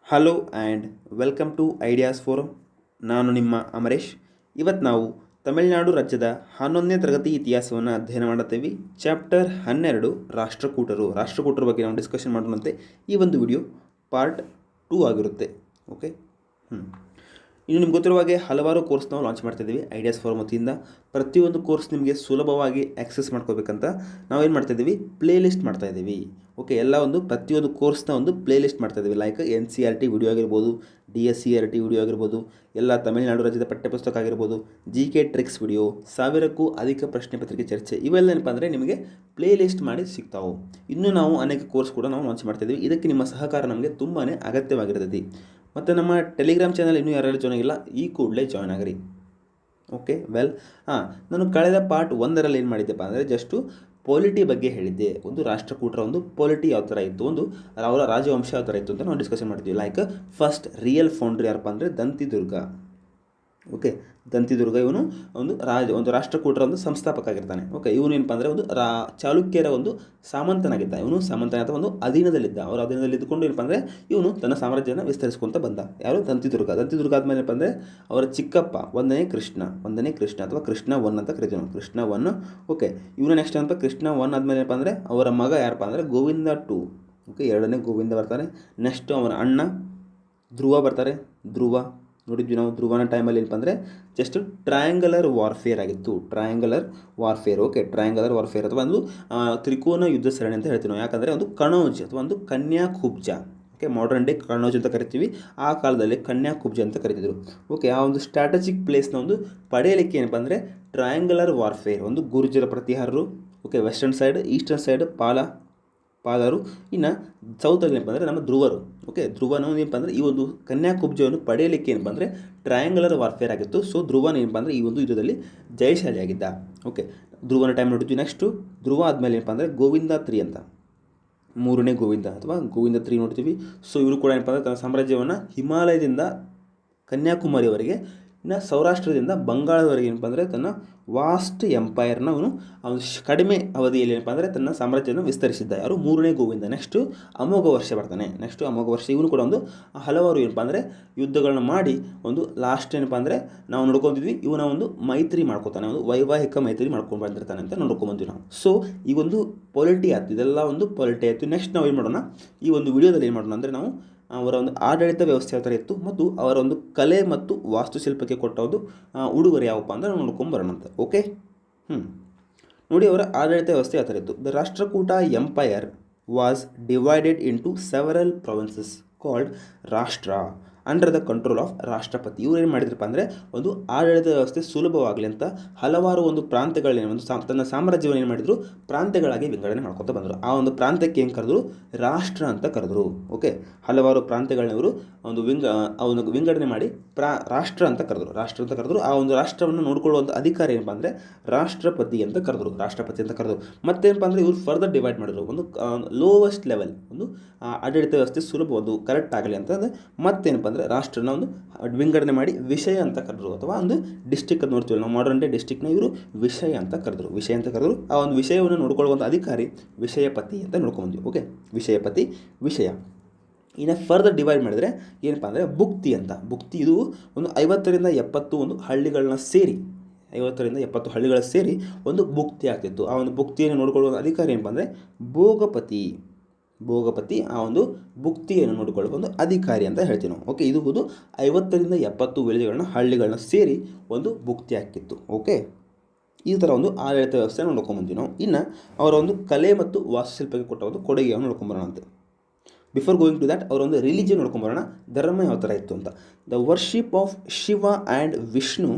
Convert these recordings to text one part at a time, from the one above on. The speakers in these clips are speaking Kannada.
Hello and welcome to ideas forum. ನಾನು ನಿಮ್ಮ ಅಮರೇಶ್. ಇವತ್ತು ನಾವು ತಮಿಳುನಾಡು ರಾಜ್ಯದ 11ನೇ ತರಗತಿ ಇತಿಹಾಸವನ್ನು ಅಧ್ಯಯನ ಮಾಡುತ್ತೇವೆ. ಚಾಪ್ಟರ್ 12 ರಾಷ್ಟ್ರಕೂಟರ ಬಗ್ಗೆ ನಾವು ಡಿಸ್ಕಷನ್ ಮಾಡೋಣಂತೆ. ಈ ಒಂದು ವಿಡಿಯೋ ಪಾರ್ಟ್ 2 ಆಗಿರುತ್ತೆ. ಓಕೆ. ಇನ್ನು ನಿಮ್ಗೆ ಗೊತ್ತಿರುವ ಹಾಗೆ ಹಲವಾರು ಕೋರ್ಸ್ ನಾವು ಲಾಂಚ್ ಮಾಡ್ತಾಯಿದ್ದೀವಿ ಐಡಿಯಾಸ್ ಫೋರಮ್ ವತಿಯಿಂದ. ಪ್ರತಿಯೊಂದು ಕೋರ್ಸ್ ನಿಮಗೆ ಸುಲಭವಾಗಿ ಆಕ್ಸೆಸ್ ಮಾಡ್ಕೋಬೇಕಂತ ನಾವೇನು ಮಾಡ್ತಾಯಿದ್ದೀವಿ, ಪ್ಲೇ ಲಿಸ್ಟ್ ಮಾಡ್ತಾಯಿದ್ದೀವಿ. ಓಕೆ, ಪ್ರತಿಯೊಂದು ಕೋರ್ಸ್ನ ಒಂದು ಪ್ಲೇ ಲಿಸ್ಟ್ ಮಾಡ್ತಾಯಿದ್ದೀವಿ. ಲೈಕ್ NCERT ವಿಡಿಯೋ ಆಗಿರ್ಬೋದು, DSCERT ವಿಡಿಯೋ ಆಗಿರ್ಬೋದು, ಎಲ್ಲ ತಮಿಳುನಾಡು ರಾಜ್ಯದ ಪಠ್ಯಪುಸ್ತಕ ಆಗಿರ್ಬೋದು, GK ಟ್ರಿಕ್ಸ್ ವಿಡಿಯೋ, 1000ಕ್ಕೂ ಅಧಿಕ ಪ್ರಶ್ನೆ ಪತ್ರಿಕೆ ಚರ್ಚೆ, ಇವೆಲ್ಲ ಏನಪ್ಪ ಅಂದರೆ ನಿಮಗೆ ಪ್ಲೇ ಲಿಸ್ಟ್ ಮಾಡಿ ಸಿಗ್ತಾವೆ. ಇನ್ನೂ ನಾವು ಅನೇಕ ಕೋರ್ಸ್ ಕೂಡ ನಾವು ಲಾಂಚ್ ಮಾಡ್ತಾಯಿದ್ದೀವಿ. ಇದಕ್ಕೆ ನಿಮ್ಮ ಸಹಕಾರ ನಮಗೆ ತುಂಬಾ ಅಗತ್ಯವಾಗಿರ್ತದೆ. ಮತ್ತು ನಮ್ಮ ಟೆಲಿಗ್ರಾಮ್ ಚಾನಲ್ ಇನ್ನೂ ಯಾರು ಜಾಯ್ನ್ ಆಗಿಲ್ಲ, ಈ ಕೂಡಲೇ ಜಾಯ್ನ್ ಆಗಿರಿ. ಓಕೆ, ನಾನು ಕಳೆದ ಪಾರ್ಟ್ 1ರಲ್ಲಿ ಏನು ಮಾಡಿದ್ದೆಪ್ಪ ಅಂದರೆ ಜಸ್ಟು ಪೊಲಿಟಿ ಬಗ್ಗೆ ಹೇಳಿದ್ದೆ. ಒಂದು ರಾಷ್ಟ್ರಕೂಟರ ಒಂದು ಪೊಲಿಟಿ ಯಾವ ಥರ ಇತ್ತು, ಅವರ ರಾಜವಂಶ ಯಾವ ಥರ ಇತ್ತು ಅಂತ ನಾವು ಡಿಸ್ಕಷನ್ ಮಾಡ್ತೀವಿ. ಲೈಕ್ ಫಸ್ಟ್ ರಿಯಲ್ ಫೌಂಡ್ರಿ ಯಾರಪ್ಪ ಅಂದರೆ ದಂತಿದುರ್ಗ. ಓಕೆ, ದಂತಿದುರ್ಗ ಇವನು ಒಂದು ರಾಷ್ಟ್ರಕೂಟರ ಒಂದು ಸಂಸ್ಥಾಪಕ ಆಗಿರ್ತಾನೆ. ಓಕೆ, ಇವನು ಏನಪ್ಪ ಅಂದರೆ ಚಾಲುಕ್ಯರ ಒಂದು ಸಾಮಂತನಾಗಿದ್ದ. ಇವನು ಸಾಮಂತನ ಅಥವಾ ಒಂದು ಅಧೀನದಲ್ಲಿದ್ದ. ಅವರ ಅಧೀನದಲ್ಲಿ ಇದ್ದುಕೊಂಡು ಏನಪ್ಪ ಅಂದರೆ ಇವನು ತನ್ನ ಸಾಮ್ರಾಜ್ಯನ ವಿಸ್ತರಿಸ್ಕೊಂತ ಬಂದ. ಯಾರು? ದಂತಿದುರ್ಗ ಆದಮೇಲೆ ಏನಪ್ಪ ಅಂದರೆ ಅವರ ಚಿಕ್ಕಪ್ಪ ಒಂದನೇ ಕೃಷ್ಣ ಅಥವಾ ಕೃಷ್ಣ 1 ಅಂತ ಕರಿತೀವಿ ನಾವು, ಕೃಷ್ಣ 1. ಓಕೆ, ಇವನು ನೆಕ್ಸ್ಟ್ ಏನಪ್ಪ ಕೃಷ್ಣ 1 ಆದಮೇಲೆ ಏನಪ್ಪ ಅಂದರೆ ಅವರ ಮಗ ಯಾರಪ್ಪ ಅಂದರೆ ಗೋವಿಂದ 2. ಓಕೆ, 2ನೇ ಗೋವಿಂದ ಬರ್ತಾರೆ. ನೆಕ್ಸ್ಟ್ ಅವನ ಅಣ್ಣ ಧ್ರುವ ಬರ್ತಾರೆ. ಧ್ರುವ ನೋಡಿದ್ವಿ ನಾವು. ಧ್ರುವನ ಟೈಮಲ್ಲಿ ಏನಪ್ಪ ಅಂದರೆ ಜಸ್ಟ್ ಟ್ರಯಾಂಗಲರ್ ವಾರ್ಫೇರ್ ಆಗಿತ್ತು. ಓಕೆ, ಟ್ರಯಾಂಗಲರ್ ವಾರ್ಫೇರ್ ಅಥವಾ ಒಂದು ತ್ರಿಕೋನ ಯುದ್ಧ ಸರಣಿ ಅಂತ ಹೇಳ್ತೀವಿ ನಾವು. ಯಾಕಂದರೆ ಒಂದು ಕಣೋಜ್ ಅಥವಾ ಒಂದು Kanyakubja. Okay, modern day Kannauj ಅಂತ ಕರಿತೀವಿ, ಆ ಕಾಲದಲ್ಲಿ ಕನ್ಯಾಕುಬ್ಜ ಅಂತ ಕರಿತಿದ್ರು. ಓಕೆ, ಆ ಒಂದು ಸ್ಟ್ರಾಟಜಿಕ್ ಪ್ಲೇಸ್ನ ಒಂದು ಪಡೆಯಲಿಕ್ಕೆ ಏನಪ್ಪ ಅಂದರೆ ಟ್ರಯಾಂಗಲರ್ ವಾರ್ಫೇರ್, ಒಂದು ಗುರ್ಜರ ಪ್ರತಿಹಾರರು. Okay, western side, eastern side ಪಾಲರು, ಇನ್ನು ಸೌತಲ್ಲಿ ಏನಪ್ಪ ಅಂದರೆ ನಮ್ಮ ಧ್ರುವರು. ಓಕೆ, ಧ್ರುವನು ಏನಪ್ಪ ಅಂದರೆ ಈ ಒಂದು ಕನ್ಯಾಕುಬ್ಜವನ್ನು ಪಡೆಯಲಿಕ್ಕೆ ಏನಪ್ಪ ಅಂದರೆ ಟ್ರಯಾಂಗಲರ್ ವಾರ್ಫೇರ್ ಆಗಿತ್ತು. ಸೊ ಧ್ರುವನ ಏನಪ್ಪ ಅಂದರೆ ಈ ಒಂದು ಯುದ್ಧದಲ್ಲಿ ಜಯಶಾಲಿಯಾಗಿದ್ದ. ಓಕೆ, ಧ್ರುವನ ಟೈಮ್ ನೋಡಿದ್ವಿ. ನೆಕ್ಸ್ಟು ಧ್ರುವ ಆದಮೇಲೆ ಏನಪ್ಪ ಅಂದರೆ ಗೋವಿಂದ 3 ಅಂತ, 3ನೇ ಗೋವಿಂದ ಅಥವಾ ಗೋವಿಂದ 3 ನೋಡ್ತೀವಿ. ಸೊ ಇವರು ಕೂಡ ಏನಪ್ಪ ಅಂದರೆ ತನ್ನ ಸಾಮ್ರಾಜ್ಯವನ್ನು ಹಿಮಾಲಯದಿಂದ ಕನ್ಯಾಕುಮಾರಿವರೆಗೆ, ಇನ್ನು ಸೌರಾಷ್ಟ್ರದಿಂದ ಬಂಗಾಳದವರೆಗೆ ಏನಪ್ಪ ಅಂದರೆ ತನ್ನ ವಾಸ್ಟ್ ಎಂಪೈರ್ನ ಅವನು ಕಡಿಮೆ ಅವಧಿಯಲ್ಲಿ ಏನಪ್ಪ ಅಂದರೆ ತನ್ನ ಸಾಮ್ರಾಜ್ಯವನ್ನು ವಿಸ್ತರಿಸಿದ್ದ. ಯಾರು? 3ನೇ ಗೋವಿಂದ. ನೆಕ್ಸ್ಟು ಅಮೋಘ ವರ್ಷ ಬರ್ತಾನೆ. ಇವನು ಕೂಡ ಒಂದು ಹಲವಾರು ಏನಪ್ಪ ಅಂದರೆ ಯುದ್ಧಗಳನ್ನ ಮಾಡಿ ಒಂದು ಲಾಸ್ಟ್ ಏನಪ್ಪ ಅಂದರೆ ನಾವು ನೋಡ್ಕೊತಿದ್ವಿ, ಇವನ ಒಂದು ಮೈತ್ರಿ ಮಾಡ್ಕೊತಾನೆ, ಒಂದು ವೈವಾಹಿಕ ಮೈತ್ರಿ ಮಾಡ್ಕೊಂಡು ಬಂದಿರ್ತಾನೆ ಅಂತ ನೋಡ್ಕೊಂಬಂದ್ವಿ ನಾವು. ಸೊ ಈ ಒಂದು ಪೊಲಿಟಿ ಆಯ್ತು, ಇದೆಲ್ಲ ಒಂದು ಪೊಲಿಟಿ ಆಯಿತು. ನೆಕ್ಸ್ಟ್ ನಾವು ಏನು ಮಾಡೋಣ, ಈ ಒಂದು ವಿಡಿಯೋದಲ್ಲಿ ಏನು ಮಾಡೋಣ ಅಂದರೆ ನಾವು ಅವರ ಒಂದು ಆಡಳಿತ ವ್ಯವಸ್ಥೆ ಯಾವ ಥರ ಇತ್ತು ಮತ್ತು ಅವರ ಒಂದು ಕಲೆ ಮತ್ತು ವಾಸ್ತುಶಿಲ್ಪಕ್ಕೆ ಕೊಟ್ಟ ಒಂದು ಉಡುಗೊರೆ ಯಾವಪ್ಪ ಅಂದರೆ ನಾವು ನೋಡ್ಕೊಂಬರೋಣ ಅಂತ. ಓಕೆ, ನೋಡಿ, ಅವರ ಆಡಳಿತ ವ್ಯವಸ್ಥೆ ಯಾವ ಥರ ಇತ್ತು. The Rashtrakuta empire was divided into several provinces called ರಾಷ್ಟ್ರ ಅಂಡರ್ ದ ಕಂಟ್ರೋಲ್ ಆಫ್ ರಾಷ್ಟ್ರಪತಿ. ಇವ್ರು ಏನು ಮಾಡಿದ್ರಪ್ಪ ಅಂದರೆ ಒಂದು ಆಡಳಿತ ವ್ಯವಸ್ಥೆ ಸುಲಭವಾಗಲಿ ಅಂತ ಹಲವಾರು ಒಂದು ಪ್ರಾಂತ್ಯಗಳನ್ನ ತನ್ನ ಸಾಮ್ರಾಜ್ಯವನ್ನು ಏನು ಮಾಡಿದರು, ಪ್ರಾಂತ್ಯಗಳಾಗಿ ವಿಂಗಡಣೆ ಮಾಡ್ಕೊತಾ ಬಂದರು. ಆ ಒಂದು ಪ್ರಾಂತ್ಯಕ್ಕೆ ಏನು ಕರೆದ್ರು, ರಾಷ್ಟ್ರ ಅಂತ ಕರೆದ್ರು. ಓಕೆ, ಹಲವಾರು ಪ್ರಾಂತ್ಯಗಳನ್ನ ಇವರು ಒಂದು ವಿಂಗಡಣೆ ಮಾಡಿ ರಾಷ್ಟ್ರ ಅಂತ ಕರೆದ್ರು. ಆ ಒಂದು ರಾಷ್ಟ್ರವನ್ನು ನೋಡ್ಕೊಳ್ಳುವಂಥ ಅಧಿಕಾರ ಏನಪ್ಪ ಅಂದರೆ ರಾಷ್ಟ್ರಪತಿ ಅಂತ ಕರೆದ್ರು. ಮತ್ತೇನಪ್ಪ ಅಂದರೆ ಇವರು ಫರ್ದರ್ ಡಿವೈಡ್ ಮಾಡಿದ್ರು. ಒಂದು ಲೋವೆಸ್ಟ್ ಲೆವೆಲ್ ಒಂದು ಆಡಳಿತ ವ್ಯವಸ್ಥೆ ಸುಲಭ ಒಂದು ಕರೆಕ್ಟ್ ಆಗಲಿ ಅಂತ ಮತ್ತೇನಪ್ಪ ಅಂದರೆ ರಾಷ್ಟ್ರನ ಒಂದು ವಿಂಗಡಣೆ ಮಾಡಿ ವಿಷಯ ಅಂತ ಕರೆದ್ರು. ಅಥವಾ ಒಂದು ಡಿಸ್ಟಿಕ್ ಅಂತ ನೋಡ್ತೀವಿ ನಾವು, ಮಾಡರ್ನ್ ಡೇ ಡಿಸ್ಟಿಕ್ನ ಇವರು ವಿಷಯ ಅಂತ ಕರೆದ್ರು. ಆ ಒಂದು ವಿಷಯವನ್ನು ನೋಡ್ಕೊಳ್ಳುವಂಥ ಅಧಿಕಾರಿ ವಿಷಯಪತಿ ಅಂತ ನೋಡ್ಕೊಂಡ್ಬಂದ್ವಿ. ಓಕೆ, ವಿಷಯ. ಇನ್ನು ಫರ್ದರ್ ಡಿವೈಡ್ ಮಾಡಿದರೆ ಏನಪ್ಪ ಅಂದರೆ ಭುಕ್ತಿ ಇದು ಒಂದು 50ರಿಂದ 70 ಒಂದು ಹಳ್ಳಿಗಳನ್ನ ಸೇರಿ 50ರಿಂದ 70 ಹಳ್ಳಿಗಳ ಸೇರಿ ಒಂದು ಭುಕ್ತಿ ಆಗ್ತಿತ್ತು. ಆ ಒಂದು ಭುಕ್ತಿಯನ್ನು ನೋಡಿಕೊಳ್ಳುವ ಅಧಿಕಾರಿ ಏನಪ್ಪ ಅಂದರೆ ಭೋಗಪತಿ ಆ ಒಂದು ಭುಕ್ತಿಯನ್ನು ನೋಡಿಕೊಳ್ಳುವ ಒಂದು ಅಧಿಕಾರಿ ಅಂತ ಹೇಳ್ತೀವಿ ನಾವು. ಓಕೆ, ಇದು 50ರಿಂದ 70 ಹಳ್ಳಿಗಳನ್ನ ಸೇರಿ ಒಂದು ಭುಕ್ತಿ ಆಗ್ತಿತ್ತು. ಓಕೆ, ಈ ಥರ ಒಂದು ಆಡಳಿತ ವ್ಯವಸ್ಥೆ ನೋಡ್ಕೊಂಬಂದ್ವಿ ನಾವು. ಇನ್ನು ಅವರ ಒಂದು ಕಲೆ ಮತ್ತು ವಾಸ್ತುಶಿಲ್ಪಕ್ಕೆ ಕೊಟ್ಟ ಒಂದು ಕೊಡುಗೆಯನ್ನು ನೋಡ್ಕೊಂಬರೋಣ ಅಂತ. ಬಿಫೋರ್ ಗೋಯಿಂಗ್ ಟು ದ್ಯಾಟ್ ಅವರ ಒಂದು ರಿಲಿಜಿಯನ್ ನೋಡ್ಕೊಂಬರೋಣ, ಧರ್ಮ ಯಾವ ಥರ ಇತ್ತು ಅಂತ. The worship of Shiva and Vishnu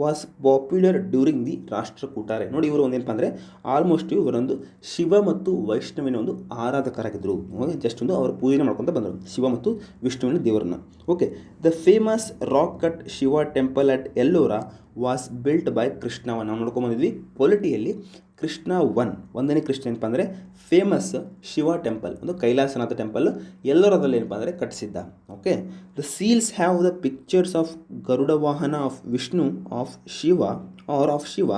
was popular during the ರಾಷ್ಟ್ರಕೂಟರೆ. ನೋಡಿ, ಇವರು ಒಂದೇನಪ್ಪ ಅಂದರೆ ಆಲ್ಮೋಸ್ಟ್ ಇವರೊಂದು ಶಿವ ಮತ್ತು ವೈಷ್ಣವಿನ ಒಂದು ಆರಾಧಕರಾಗಿದ್ದರು. ಜಸ್ಟ್ ಒಂದು ಅವರ ಪೂಜೆ ಮಾಡ್ಕೊತ ಬಂದರು, ಶಿವ ಮತ್ತು ವಿಷ್ಣುವಿನ ದೇವರನ್ನ. Okay, the famous rock cut Shiva temple at Ellora was built by Krishna 1. ನಾವು ನೋಡ್ಕೊಂಬಂದಿದ್ವಿ ಪೊಲಿಟಿಯಲ್ಲಿ ಕೃಷ್ಣ 1ನೇ ಕೃಷ್ಣ ಏನಪ್ಪ ಅಂದರೆ ಫೇಮಸ್ ಶಿವ ಟೆಂಪಲ್, ಒಂದು ಕೈಲಾಸನಾಥ ಟೆಂಪಲ್ ಎಲ್ಲೋರಾದಲ್ಲಿ ಏನಪ್ಪ ಅಂದರೆ ಕಟ್ಟಿಸಿದ್ದ. Okay, the seals have the pictures of Garuda vahana of Vishnu of Shiva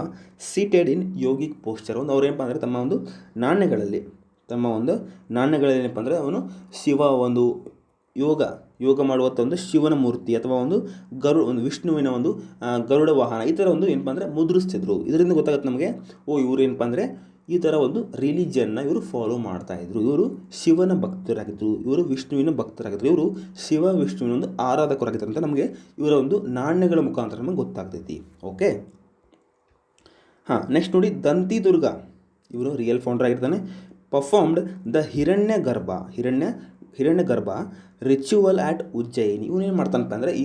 seated in yogic posture. ಒಂದು ಅವ್ರು ಏನಪ್ಪ ಅಂದರೆ ತಮ್ಮ ಒಂದು ನಾಣ್ಯಗಳಲ್ಲಿ ಏನಪ್ಪ ಅಂದರೆ ಅವನು ಶಿವ ಒಂದು ಯೋಗ ಮಾಡುವಂಥ ಒಂದು ಶಿವನ ಮೂರ್ತಿ ಅಥವಾ ಒಂದು ವಿಷ್ಣುವಿನ ಗರುಡ ವಾಹನ ಈ ಥರ ಏನಪ್ಪ ಅಂದರೆ ಮುದ್ರಿಸ್ತಿದ್ರು. ಇದರಿಂದ ಗೊತ್ತಾಗುತ್ತೆ ನಮಗೆ ಇವರು ಏನಪ್ಪ ಅಂದರೆ ಈ ಥರ ರಿಲಿಜಿಯನ್ನ ಇವರು ಫಾಲೋ ಮಾಡ್ತಾಯಿದ್ರು. ಇವರು ಶಿವನ ಭಕ್ತರಾಗಿದ್ದರು, ಇವರು ವಿಷ್ಣುವಿನ ಭಕ್ತರಾಗಿದ್ದರು, ಇವರು ಶಿವ ವಿಷ್ಣುವಿನ ಆರಾಧಕರಾಗಿದ್ದರು ಅಂತ ನಮಗೆ ಇವರ ನಾಣ್ಯಗಳ ಮುಖಾಂತರ ನಮಗೆ ಗೊತ್ತಾಗ್ತೈತಿ. ಓಕೆ, ನೆಕ್ಸ್ಟ್ ನೋಡಿ, ದಂತಿದುರ್ಗ ಇವರು ರಿಯಲ್ ಫೌಂಡರ್ ಆಗಿರ್ತಾನೆ. ಪರ್ಫಾರ್ಮ್ಡ್ ದ ಹಿರಣ್ಯಗರ್ಭ ರಿಚುವಲ್ ಆಟ್ ಉಜ್ಜಯಿನಿ. ಇವನೇನು ಮಾಡ್ತಾನಪ್ಪ ಅಂದರೆ ಈ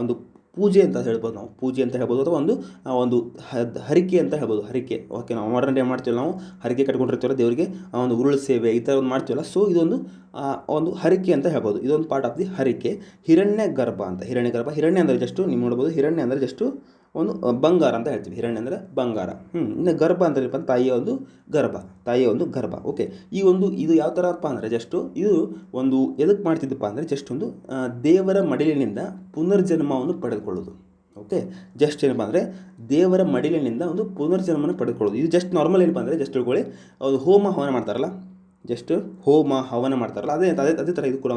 ಒಂದು ಪೂಜೆ ಅಂತ ಹೇಳ್ಬೋದು, ನಾವು ಪೂಜೆ ಅಂತ ಹೇಳ್ಬೋದು ಅಥವಾ ಒಂದು ಹರಿಕೆ ಅಂತ ಹೇಳ್ಬೋದು. ಹರಿಕೆ, ಓಕೆ, ನಾವು ಮಾಡರ್ನ್ ಡೇ ಮಾಡ್ತೀವಲ್ಲ, ನಾವು ಹರಿಕೆ ಕಟ್ಕೊಂಡಿರ್ತೀವಲ್ಲ ದೇವರಿಗೆ, ಉರುಳು ಸೇವೆ ಈ ಥರ ಮಾಡ್ತೀವಲ್ಲ, ಸೊ ಒಂದು ಹರಿಕೆ ಅಂತ ಹೇಳ್ಬೋದು. ಇದೊಂದು ಪಾರ್ಟ್ ಆಫ್ ದಿ ಹರಿಕೆ. ಹಿರಣ್ಯಗರ್ಭ ಹಿರಣ್ಯ ಅಂದರೆ ಜಸ್ಟು ನೀವು ನೋಡ್ಬೋದು, ಹಿರಣ್ಯ ಅಂದರೆ ಜಸ್ಟು ಬಂಗಾರ ಅಂತ ಹೇಳ್ತೀವಿ. ಹಿರಣ್ಯ ಅಂದರೆ ಬಂಗಾರ. ಇನ್ನು ಗರ್ಭ ಅಂತ ಏನಪ್ಪ ತಾಯಿಯ ಗರ್ಭ. ಓಕೆ, ಇದು ಯಾವ ಥರಪ್ಪ ಅಂದರೆ ಜಸ್ಟು ಇದು ಎದಕ್ಕೆ ಮಾಡ್ತಿದ್ದಪ್ಪ ಅಂದರೆ ಜಸ್ಟ್ ದೇವರ ಮಡಿಲಿನಿಂದ ಪುನರ್ಜನ್ಮವನ್ನು ಪಡೆದುಕೊಳ್ಳೋದು. ಓಕೆ, ಜಸ್ಟ್ ಏನಪ್ಪ ಅಂದರೆ ದೇವರ ಮಡಿಲಿನಿಂದ ಪುನರ್ಜನ್ಮನ ಪಡೆದುಕೊಳ್ಳೋದು. ಇದು ಜಸ್ಟ್ ನಾರ್ಮಲ್ ಏನಪ್ಪ ಅಂದರೆ ಜಸ್ಟ್ ತಿಳ್ಕೊಳ್ಳಿ, ಹೋಮ ಹವನ ಮಾಡ್ತಾರಲ್ಲ, ಜಸ್ಟ್ ಹೋಮ ಹವನ ಮಾಡ್ತಾರಲ್ಲ, ಅದೇ ಥರ ಇದು ಕೂಡ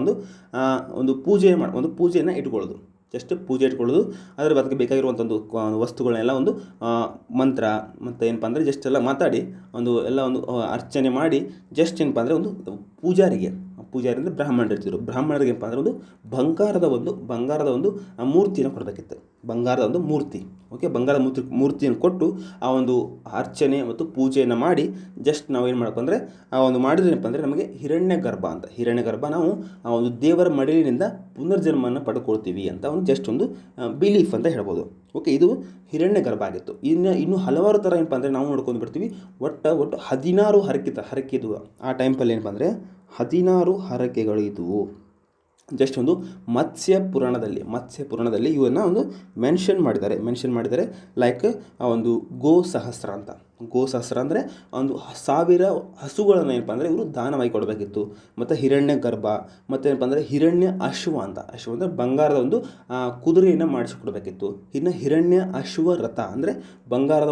ಒಂದು ಪೂಜೆಯನ್ನು ಇಟ್ಕೊಳ್ಳೋದು. ಜಸ್ಟ್ ಪೂಜೆ ಇಟ್ಕೊಳ್ಳೋದು, ಅದರ ಅದಕ್ಕೆ ಬೇಕಾಗಿರುವಂಥ ವಸ್ತುಗಳನ್ನೆಲ್ಲ ಮಂತ್ರ ಮತ್ತು ಏನಪ್ಪ ಅಂದರೆ ಜಸ್ಟ್ ಎಲ್ಲ ಮಾತಾಡಿ ಎಲ್ಲ ಅರ್ಚನೆ ಮಾಡಿ ಜಸ್ಟ್ ಏನಪ್ಪ ಅಂದರೆ ಪೂಜಾರಿ ಅಂದರೆ ಬ್ರಾಹ್ಮಣರು ಇರ್ತಿದ್ರು. ಬ್ರಾಹ್ಮಣರಿಗೆ ಏನಪ್ಪ ಅಂದರೆ ಬಂಗಾರದ ಮೂರ್ತಿಯನ್ನು ಕೊಡಬೇಕಿತ್ತು. ಬಂಗಾರದ ಮೂರ್ತಿ. ಓಕೆ, ಬಂಗಾರದ ಮೂರ್ತಿಯನ್ನು ಕೊಟ್ಟು ಆ ಅರ್ಚನೆ ಮತ್ತು ಪೂಜೆಯನ್ನು ಮಾಡಿ ಜಸ್ಟ್ ನಾವೇನು ಮಾಡಬೇಕು ಅಂದರೆ ಮಾಡಿದ್ರೆ ಏನಪ್ಪ ಅಂದರೆ ನಮಗೆ ಹಿರಣ್ಯಗರ್ಭ ನಾವು ದೇವರ ಮಡಿಲಿನಿಂದ ಪುನರ್ಜನ್ಮವನ್ನು ಪಡ್ಕೊಳ್ತೀವಿ ಅಂತ ಜಸ್ಟ್ ಬಿಲೀಫ್ ಅಂತ ಹೇಳ್ಬೋದು. ಓಕೆ, ಇದು ಹಿರಣ್ಯಗರ್ಭ ಆಗಿತ್ತು. ಇನ್ನು ಹಲವಾರು ಥರ ಏನಪ್ಪ ಅಂದರೆ ನಾವು ನೋಡ್ಕೊಂಡು ಬರ್ತೀವಿ. ಒಟ್ಟು 16 ಹರಕೆ ಇದ್ವು ಆ ಟೈಮಲ್ಲಿ. ಏನಪ್ಪ ಅಂದರೆ 16 ಹರಕೆಗಳು ಇದ್ದವು. ಜಸ್ಟ್ ಮತ್ಸ್ಯ ಪುರಾಣದಲ್ಲಿ ಇವನ್ನ ಮೆನ್ಷನ್ ಮಾಡಿದ್ದಾರೆ. ಲೈಕ್ ಗೋ ಸಹಸ್ರ ಅಂದರೆ 1000 ಹಸುಗಳನ್ನು ಏನಪ್ಪ ಅಂದರೆ ಇವರು ದಾನವಾಗಿ ಕೊಡಬೇಕಿತ್ತು. ಮತ್ತು ಹಿರಣ್ಯಗರ್ಭ ಮತ್ತು ಏನಪ್ಪ ಅಂದರೆ ಹಿರಣ್ಯ ಅಶ್ವ ಅಂದರೆ ಬಂಗಾರದ ಕುದುರೆಯನ್ನು ಮಾಡಿಸಿಕೊಡ್ಬೇಕಿತ್ತು. ಇನ್ನು ಹಿರಣ್ಯ ಅಶ್ವ ರಥ ಅಂದರೆ ಬಂಗಾರದ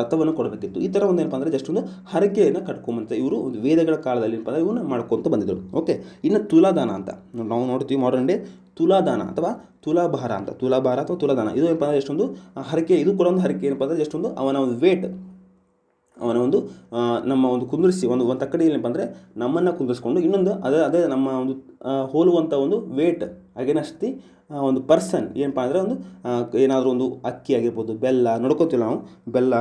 ರಥವನ್ನು ಕೊಡಬೇಕಿತ್ತು. ಈ ಥರ ಏನಪ್ಪ ಅಂದರೆ ಜಸ್ಟ್ ಹರಕೆಯನ್ನು ಕಟ್ಕೊಂಬಂತ ಇವರು ವೇದಗಳ ಕಾಲದಲ್ಲಿ ಏನಪ್ಪ ಅಂದರೆ ಇವನ್ನ ಮಾಡ್ಕೊತ ಬಂದಿದ್ದರು. ಓಕೆ, ಇನ್ನು ತುಲಾದಾನ ಅಂತ ನಾವು ನೋಡ್ತೀವಿ ಮಾಡರ್ನ್ ಡೇ. ತುಲಾದಾನ ಅಥವಾ ತುಲಾಭಾರ ಅಥವಾ ತುಲಾದಾನ ಇದು ಏನಪ್ಪ ಅಂದರೆ ಎಷ್ಟೊಂದು ಹರಕೆ. ಇದು ಕೂಡ ಹರಕೆ ಏನಪ್ಪ ಅಂದರೆ ಜಸ್ಟ್ ಅವನ ವೇಟ್ ನಮ್ಮ ಕುಂದಿರಿಸಿ ಒಂದು ತಕ್ಕಡಿ ಏನಪ್ಪ ಅಂದರೆ ನಮ್ಮನ್ನು ಕುಂದಿರಿಸ್ಕೊಂಡು ಇನ್ನೊಂದು ಅದೇ ನಮ್ಮ ಹೋಲುವಂಥ ವೇಟ್ ಅಗೇನಸ್ಟ್ ದಿ ಪರ್ಸನ್ ಏನಪ್ಪ ಅಂದರೆ ಏನಾದರೂ ಅಕ್ಕಿ ಆಗಿರ್ಬೋದು, ಬೆಲ್ಲ ನೋಡ್ಕೊತೀವಿ ನಾವು, ಬೆಲ್ಲ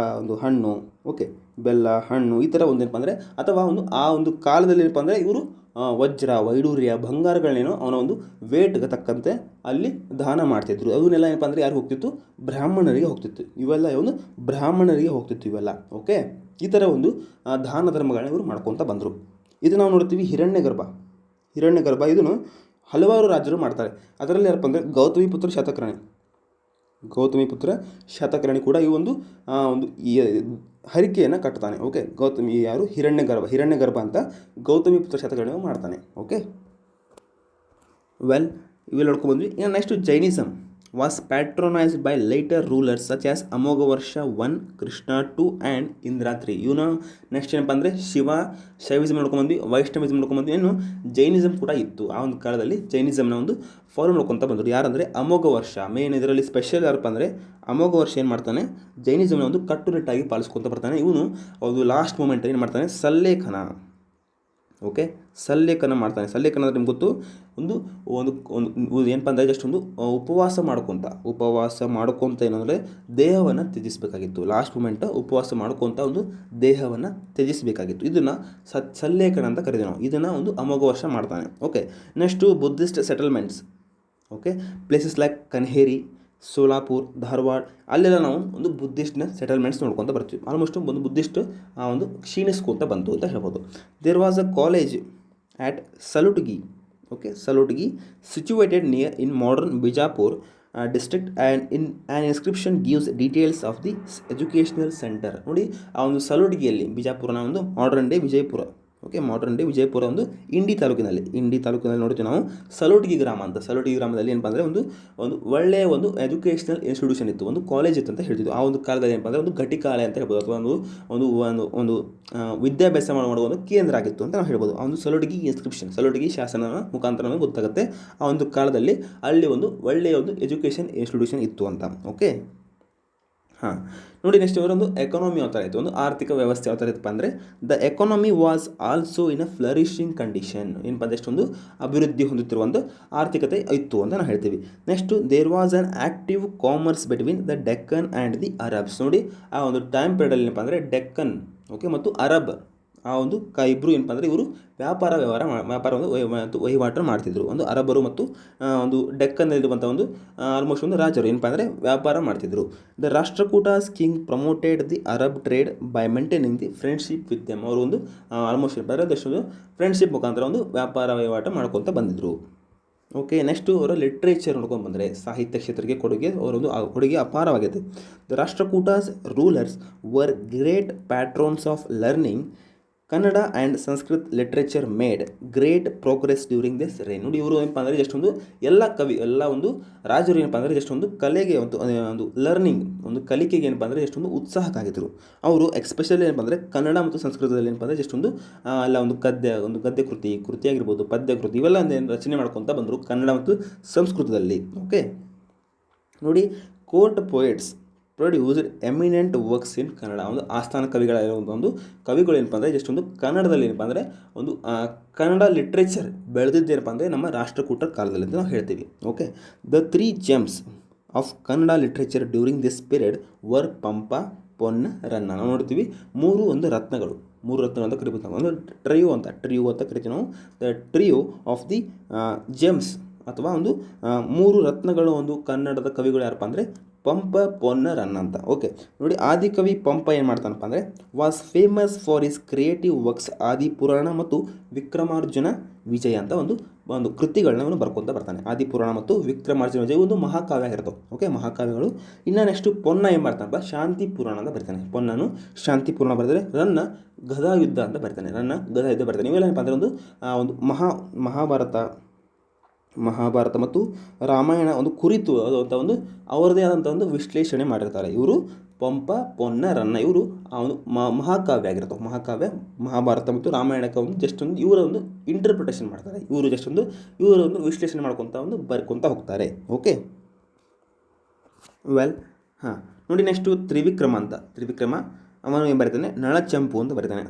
ಹಣ್ಣು. ಓಕೆ, ಬೆಲ್ಲ ಹಣ್ಣು ಈ ಥರ ಏನಪ್ಪ ಅಂದರೆ ಅಥವಾ ಆ ಕಾಲದಲ್ಲಿ ಏನಪ್ಪ ಅಂದರೆ ಇವರು ವಜ್ರ ವೈಡೂರ್ಯ ಬಂಗಾರಗಳನ್ನೇನೋ ಅವನ ವೇಟ್ಗೆ ತಕ್ಕಂತೆ ಅಲ್ಲಿ ದಾನ ಮಾಡ್ತಿದ್ರು. ಅವನ್ನೆಲ್ಲ ಏನಪ್ಪ ಅಂದರೆ ಯಾರು ಹೋಗ್ತಿತ್ತು? ಬ್ರಾಹ್ಮಣರಿಗೆ ಹೋಗ್ತಿತ್ತು. ಬ್ರಾಹ್ಮಣರಿಗೆ ಹೋಗ್ತಿತ್ತು ಇವೆಲ್ಲ. ಓಕೆ, ಈ ಥರ ದಾನ ಧರ್ಮಗಳನ್ನ ಇವರು ಮಾಡ್ಕೊತ ಬಂದರು. ಇದು ನಾವು ನೋಡ್ತೀವಿ ಹಿರಣ್ಯಗರ್ಭ ಇದನ್ನು ಹಲವಾರು ರಾಜರು ಮಾಡ್ತಾರೆ. ಅದರಲ್ಲಿ ಯಾರಪ್ಪ ಅಂದರೆ ಗೌತಮಿ ಪುತ್ರ ಶತಕರ್ಣಿ ಕೂಡ ಈ ಹರಿಕೆಯನ್ನು ಕಟ್ತಾನೆ. ಓಕೆ, ಯಾರು? ಹಿರಣ್ಯಗರ್ಭ ಅಂತ ಗೌತಮಿ ಪುತ್ರ ಶತಕರ್ಣಿ ಮಾಡ್ತಾನೆ. ಓಕೆ, ಇವೆಲ್ಲ ನೋಡ್ಕೊಂಡ್ಬಂದ್ವಿ. ಇನ್ನು next Jainism was patronized by later rulers such as Amoghavarsha 1, Krishna 2 and Indra 3. ಇವನು ನೆಕ್ಸ್ಟ್ ಏನಪ್ಪ ಅಂದರೆ ಶೈವಿಸಮ್ ನೋಡ್ಕೊಂಡ್ಬಂದ್ವಿ, ವೈಷ್ಣವಿಸಮ್ ನೋಡ್ಕೊಂಡ್ಬಂದ್ವಿ. ಇನ್ನು ಜೈನಿಸಮ್ ಕೂಡ ಇತ್ತು. ಆ ಕಾಲದಲ್ಲಿ ಜೈನಿಸಮ್ನ ಫಾಲೋ ಮಾಡ್ಕೊತ ಬಂದರು. ಯಾರಂದರೆ ಅಮೋಘವರ್ಷ. ಮೇನ್ ಇದರಲ್ಲಿ ಸ್ಪೆಷಲ್ ಯಾರಪ್ಪ ಅಂದರೆ ಅಮೋಘವರ್ಷ ಏನು ಮಾಡ್ತಾನೆ, ಜೈನಿಸಮ್ನ ಕಟ್ಟುನಿಟ್ಟಾಗಿ ಪಾಲಿಸ್ಕೊತ ಬರ್ತಾನೆ. ಇವನು ಲಾಸ್ಟ್ ಮೂಮೆಂಟ್ ಏನು ಮಾಡ್ತಾನೆ, ಸಲ್ಲೇಖನ. ಓಕೆ, ಸಲ್ಲೇಖನ ಮಾಡ್ತಾನೆ. ಸಲ್ಲೇಖನ ಅಂದರೆ ನಿಮ್ಗೆ ಗೊತ್ತು, ಏನಪ್ಪ ಅಂದರೆ ಜಸ್ಟ್ ಉಪವಾಸ ಮಾಡ್ಕೊತ ಏನಂದರೆ ದೇಹವನ್ನು ತ್ಯಜಿಸಬೇಕಾಗಿತ್ತು. ಲಾಸ್ಟ್ ಮೂಮೆಂಟ್ ಉಪವಾಸ ಮಾಡ್ಕೊತ ದೇಹವನ್ನು ತ್ಯಜಿಸಬೇಕಾಗಿತ್ತು. ಇದನ್ನು ಸಲ್ಲೇಖನ ಅಂತ ಕರೀತೀವಿ ನಾವು. ಇದನ್ನು ಅಮೋಘವರ್ಷ ಮಾಡ್ತಾನೆ. Okay, next Buddhist settlements. Okay, places like Kanheri, Solapur, Dharwad, ಅಲ್ಲೆಲ್ಲ ನಾವು ಬುದ್ಧಿಸ್ಟ್ನ ಸೆಟಲ್ಮೆಂಟ್ಸ್ ನೋಡ್ಕೊತ ಬರ್ತೀವಿ. ಆಲ್ಮೋಸ್ಟ್ ಬುದ್ಧಿಸ್ಟ್ ಕ್ಷೀಣಿಸ್ಕೊತ ಬಂತು ಅಂತ ಹೇಳ್ಬೋದು. There was a college at Salotgi. Okay, Salotgi situated near in modern Bijapur district, and in an inscription gives details of the educational center. ನೋಡಿ ಆ ಒಂದು ಸಲುಡ್ಗಿಯಲ್ಲಿ ಬಿಜಾಪುರನ ಒಂದು modern day Vijayapura okay, modern day Vijayapura ಒಂದು ಇಂಡಿ ತಾಲೂಕಿನಲ್ಲಿ ನೋಡ್ತೀವಿ ನಾವು ಸಲೋಟಗಿ ಗ್ರಾಮ ಅಂತ. ಸಲೋಟಗಿ ಗ್ರಾಮದಲ್ಲಿ ಏನಪ್ಪ ಅಂದರೆ ಒಂದು ಒಳ್ಳೆಯ ಒಂದು ಎಜುಕೇಷನಲ್ ಇನ್ಸ್ಟಿಟ್ಯೂಷನ್ ಇತ್ತು, ಒಂದು ಕಾಲೇಜ್ ಇತ್ತು ಅಂತ ಹೇಳ್ತಿದ್ವಿ. ಆ ಒಂದು ಕಾಲದಲ್ಲಿ ಏನಪ್ಪ ಅಂದರೆ ಒಂದು ಘಟಿಕಾಲಯ ಅಂತ ಹೇಳ್ಬೋದು, ಅಥವಾ ಒಂದು ಒಂದು ಒಂದು ವಿದ್ಯಾಭ್ಯಾಸ ಮಾಡುವ ಒಂದು ಕೇಂದ್ರ ಆಗಿತ್ತು ಅಂತ ನಾವು ಹೇಳ್ಬೋದು. ಆ ಒಂದು ಸಲೋಟಗಿ ಶಾಸನ ಮುಖಾಂತರ ನಮಗೆ ಗೊತ್ತಾಗುತ್ತೆ ಆ ಒಂದು ಕಾಲದಲ್ಲಿ ಅಲ್ಲಿ ಒಂದು ಒಳ್ಳೆಯ ಒಂದು ಎಜುಕೇಷನ್ ಇನ್ಸ್ಟಿಟ್ಯೂಷನ್ ಇತ್ತು ಅಂತ. ಓಕೆ, ಹಾಂ ನೋಡಿ, ನೆಕ್ಸ್ಟ್ ಇವರೊಂದು ಎಕಾನಮಿ ಯಾವ ಥರ ಇತ್ತು, ಒಂದು ಆರ್ಥಿಕ ವ್ಯವಸ್ಥೆ ಯಾವ ಥರ ಇತ್ತಪ್ಪ ಅಂದರೆ the economy was also in a flourishing condition. ಏನಪ್ಪ ಅಂದರೆ ಎಷ್ಟೊಂದು ಅಭಿವೃದ್ಧಿ ಹೊಂದುತ್ತಿರುವ ಒಂದು ಆರ್ಥಿಕತೆ ಇತ್ತು ಅಂತ ನಾವು ಹೇಳ್ತೀವಿ. Next there was an active commerce between the Deccan and the Arabs. ನೋಡಿ, ಆ ಒಂದು ಟೈಮ್ ಪೀರಿಯಡಲ್ಲಿ ಏನಪ್ಪ ಅಂದರೆ ಡೆಕ್ಕನ್ ಓಕೆ ಮತ್ತು ಅರಬ್ ಆ ಒಂದು ಇಬ್ಬರು ಏನಪ್ಪ ಅಂದರೆ ಇವರು ವ್ಯಾಪಾರ ಒಂದು ವಹಿವಾಟು ಮಾಡ್ತಿದ್ರು. ಒಂದು ಅರಬರು ಮತ್ತು ಒಂದು ಡೆಕ್ಕನ್ನಲ್ಲಿರುವಂಥ ಒಂದು ಆಲ್ಮೋಸ್ಟ್ ಒಂದು ರಾಜರು ಏನಪ್ಪ ಅಂದರೆ ವ್ಯಾಪಾರ ಮಾಡ್ತಿದ್ರು. The Rashtrakutas king promoted the Arab trade by maintaining the friendship with them. ಅವರು ಒಂದು ಆಲ್ಮೋಸ್ಟ್ ಏನಪ್ಪ ಅಂದರೆ ಅದಷ್ಟು ಫ್ರೆಂಡ್ಶಿಪ್ ಮುಖಾಂತರ ಒಂದು ವ್ಯಾಪಾರ ವಹಿವಾಟು ಮಾಡ್ಕೊತ ಬಂದಿದ್ದರು. ಓಕೆ, ನೆಕ್ಸ್ಟು ಅವರ ಲಿಟ್ರೇಚರ್ ನೋಡ್ಕೊಂಡು ಬಂದರೆ ಸಾಹಿತ್ಯ ಕ್ಷೇತ್ರಕ್ಕೆ ಅವರೊಂದು ಕೊಡುಗೆ ಅಪಾರವಾಗಿದೆ. The Rashtrakutas rulers were great patrons of learning. Kannada and Sanskrit literature made great progress during this reign. ನೋಡಿ, ಇವರು ಏನಪ್ಪ ಅಂದರೆ ಜಸ್ಟೊಂದು ಎಲ್ಲ ಒಂದು ರಾಜರು ಏನಪ್ಪ ಅಂದರೆ ಜಸ್ಟೊಂದು ಕಲೆಗೆ ಒಂದು ಲರ್ನಿಂಗ್ ಒಂದು ಕಲಿಕೆಗೆ ಏನಪ್ಪ ಅಂದರೆ ಎಷ್ಟೊಂದು ಉತ್ಸಾಹಕ್ಕಾಗಿದ್ದರು. ಅವರು ಎಕ್ಸ್ಪೆಷಲಿ ಏನಪ್ಪ ಅಂದರೆ ಕನ್ನಡ ಮತ್ತು ಸಂಸ್ಕೃತದಲ್ಲಿ ಏನಪ್ಪ ಅಂದರೆ ಜಸ್ಟೊಂದು ಎಲ್ಲ ಒಂದು ಗದ್ಯ ಕೃತಿಯಾಗಿರ್ಬೋದು, ಪದ್ಯ ಕೃತಿ ಇವೆಲ್ಲ ರಚನೆ ಮಾಡ್ಕೊತ ಬಂದರು ಕನ್ನಡ ಮತ್ತು ಸಂಸ್ಕೃತದಲ್ಲಿ. ಓಕೆ, ನೋಡಿ, court poets produced eminent works in Kannada. ಒಂದು ಆಸ್ಥಾನ ಕವಿಗಳಿರುವಂಥ ಒಂದು ಕವಿಗಳು ಏನಪ್ಪ ಅಂದರೆ ಜಸ್ಟೊಂದು ಕನ್ನಡದಲ್ಲಿ ಏನಪ್ಪ ಅಂದರೆ ಒಂದು ಕನ್ನಡ ಲಿಟ್ರೇಚರ್ ಬೆಳೆದಿದ್ದೇನಪ್ಪ ಅಂದರೆ ನಮ್ಮ ರಾಷ್ಟ್ರಕೂಟರ ಕಾಲದಲ್ಲಿ ಅಂತ ನಾವು ಹೇಳ್ತೀವಿ. Okay, the 3 gems of Kannada literature during this period were Pampa, Ponna, Ranna. ನಾವು ನೋಡ್ತೀವಿ ಮೂರು ರತ್ನಗಳು ಅಂತ ಕರಿಬೋದು. ಒಂದು ಟ್ರಿಯೋ ಅಂತ ಕರಿತೀವಿ ನಾವು. The trio of the gems ಅಥವಾ ಒಂದು 3 ರತ್ನಗಳು ಒಂದು ಕನ್ನಡದ ಕವಿಗಳು ಯಾರಪ್ಪ ಅಂದರೆ ಪಂಪ, ಪೊನ್ನ, ರನ್ನ ಅಂತ. ಓಕೆ, ನೋಡಿ, ಆದಿಕವಿ ಪಂಪ ಏನು ಮಾಡ್ತಾನಪ್ಪ ಅಂದರೆ was famous for is creative works. Adipurana ಮತ್ತು ವಿಕ್ರಮಾರ್ಜುನ ವಿಜಯ ಅಂತ ಒಂದು ಕೃತಿಗಳನ್ನ ಅವನು ಬರ್ಕೊತ ಬರ್ತಾನೆ. ಆದಿಪುರಾಣ ಮತ್ತು ವಿಕ್ರಮಾರ್ಜುನ ವಿಜಯ ಒಂದು ಮಹಾಕಾವ್ಯ ಆಗಿರ್ತವೆ. ಓಕೆ, ಮಹಾಕಾವ್ಯಗಳು. ಇನ್ನು ನೆಕ್ಸ್ಟು ಪೊನ್ನ ಏನು ಮಾಡ್ತಾನಪ್ಪ ಶಾಂತಿ ಪುರಾಣ ಅಂತ ಬರ್ತಾನೆ. ಪೊನ್ನನು ಶಾಂತಿ ಪುರಾಣ ಬರ್ತಾರೆ. ರನ್ನ ಗದಾಯುದ್ಧ ಅಂತ ಬರ್ತಾನೆ. ಇವೆಲ್ಲ ಏನಪ್ಪ ಅಂದರೆ ಒಂದು ಮಹಾಭಾರತ ಮತ್ತು ರಾಮಾಯಣ ಒಂದು ಕುರಿತು ಅಂತ ಒಂದು ಅವರದೇ ಆದಂಥ ಒಂದು ವಿಶ್ಲೇಷಣೆ ಮಾಡಿರ್ತಾರೆ ಇವರು ಪಂಪ, ಪೊನ್ನ, ರನ್ನ. ಇವರು ಆ ಒಂದು ಮಹಾಕಾವ್ಯ ಆಗಿರ್ತವೆ. ಮಹಾಭಾರತ ಮತ್ತು ರಾಮಾಯಣಕ್ಕೆ ಇವರ ಒಂದು ಇಂಟರ್ಪ್ರಿಟೇಷನ್ ಮಾಡ್ತಾರೆ. ಇವರ ಒಂದು ವಿಶ್ಲೇಷಣೆ ಮಾಡ್ಕೊತ ಬರ್ಕೊತ ಹೋಗ್ತಾರೆ. ಓಕೆ, ಹಾಂ ನೋಡಿ, ನೆಕ್ಸ್ಟು ತ್ರಿವಿಕ್ರಮ ಅವನು ಏನು ಬರೀತಾನೆ ನಳಚಂಪು ಅಂತ ಬರೀತಾನೆ.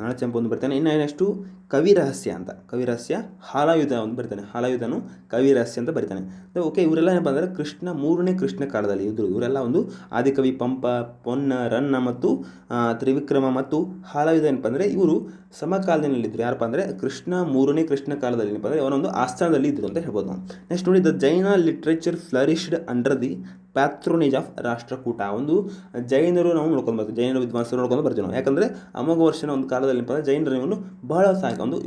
ಇನ್ನು ನೆಕ್ಸ್ಟು ಕವಿರಹಸ್ಯ ಹಾಲಾಯುಧ ಅಂತ ಬರೀತಾನೆ. ಹಾಲಾಯುಧನು ಕವಿರಹಸ್ಯ ಅಂತ ಬರೀತಾನೆ. ಓಕೆ, ಇವರೆಲ್ಲ ಏನಪ್ಪ ಅಂದರೆ ಮೂರನೇ ಕೃಷ್ಣ ಕಾಲದಲ್ಲಿ ಇದ್ದರು. ಇವರೆಲ್ಲ ಒಂದು ಆದಿಕವಿ ಪಂಪ, ಪೊನ್ನ, ರನ್ನ ಮತ್ತು ತ್ರಿವಿಕ್ರಮ ಮತ್ತು ಹಾಲಾಯುಧ ಏನಪ್ಪ ಅಂದರೆ ಇವರು ಸಮಕಾಲದಲ್ಲಿದ್ದರು. ಯಾರಪ್ಪ ಅಂದರೆ ಮೂರನೇ ಕೃಷ್ಣ ಕಾಲದಲ್ಲಿ ಏನಪ್ಪ ಅಂದರೆ ಅವನೊಂದು ಆಸ್ಥಾನದಲ್ಲಿ ಇದ್ದರು ಅಂತ ಹೇಳ್ಬೋದು ನಾವು. ನೆಕ್ಸ್ಟ್ ನೋಡಿ, the Jaina literature flourished under the patronage of Rashtrakuta. ಒಂದು ಜೈನರು ನಾವು ನೋಡ್ಕೊಂಡು ಬರ್ತೀವಿ, ಜೈನ ವಿದ್ವಾಂಸರು ನೋಡ್ಕೊಂಡು ಬರ್ತೀವಿ ನಾವು. ಯಾಕಂದರೆ ಅಮೋಘ ವರ್ಷನ ಒಂದು ಕಾಲದಲ್ಲಿ ಜೈನರು ಇವನು ಬಹಳ ಒಂದು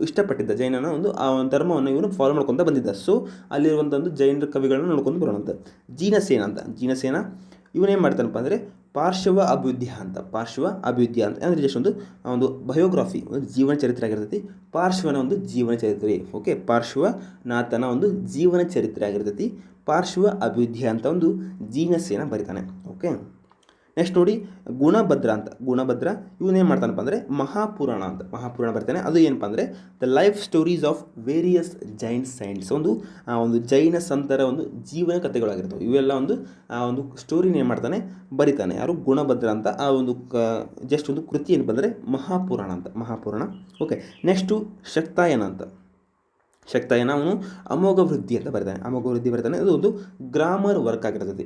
ಇಷ್ಟಪಟ್ಟಿದ್ದ ಜೈನನ ಆ ಒಂದು ಧರ್ಮವನ್ನು ಇವನು ಫಾಲೋ ಮಾಡ್ಕೊತ ಬಂದಿದ್ದ. ಸೊ ಅಲ್ಲಿರುವಂಥ ಒಂದು ಜೈನರ ಕವಿಗಳನ್ನು ನೋಡ್ಕೊಂಡು ಬರೋಣಂತ. ಜೀನಸೇನ ಇವನೇನು ಮಾಡ್ತಾನಪ್ಪ ಅಂದರೆ ಪಾರ್ಶ್ವ ಅಭ್ಯುದಯ ಅಂತ ಅಂದರೆ ಜಸ್ಟ್ ಒಂದು ಬಯೋಗ್ರಫಿ, ಒಂದು ಜೀವನ ಚರಿತ್ರೆ ಆಗಿರ್ತೈತಿ. ಪಾರ್ಶ್ವನ ಒಂದು ಜೀವನ ಚರಿತ್ರೆ. ಓಕೆ, ಪಾರ್ಶ್ವನಾಥನ ಒಂದು ಜೀವನ ಚರಿತ್ರೆ ಆಗಿರ್ತೈತಿ. ಪಾರ್ಶ್ವ ಅಭ್ಯುದಯ ಅಂತ ಒಂದು ಜೀನಸೇನ ಬರೀತಾನೆ. ಓಕೆ, ನೆಕ್ಸ್ಟ್ ನೋಡಿ, ಗುಣಭದ್ರ ಇವನೇನು ಮಾಡ್ತಾನಪ್ಪ ಅಂದರೆ ಮಹಾಪುರಾಣ ಬರ್ತಾನೆ. ಅದು ಏನಪ್ಪ ಅಂದರೆ the life stories of various Jain saints. ಒಂದು ಜೈನ ಸಂತರ ಒಂದು ಜೀವನ ಕಥೆಗಳಾಗಿರ್ತವೆ. ಇವೆಲ್ಲ ಒಂದು ಸ್ಟೋರಿನ ಏನು ಮಾಡ್ತಾನೆ ಬರಿತಾನೆ. ಯಾರು ಗುಣಭದ್ರ ಅಂತ. ಆ ಒಂದು ಜಸ್ಟ್ ಒಂದು ಕೃತಿ ಏನಪ್ಪ ಅಂದರೆ ಮಹಾಪುರಾಣ. ಓಕೆ, ನೆಕ್ಸ್ಟು ಶಕ್ತಾಯನ ಅವನು ಅಮೋಘ ವೃದ್ಧಿ ಅಂತ ಬರೀತಾನೆ. ಅದು ಒಂದು ಗ್ರಾಮರ್ ವರ್ಕ್ ಆಗಿರ್ತೈತಿ.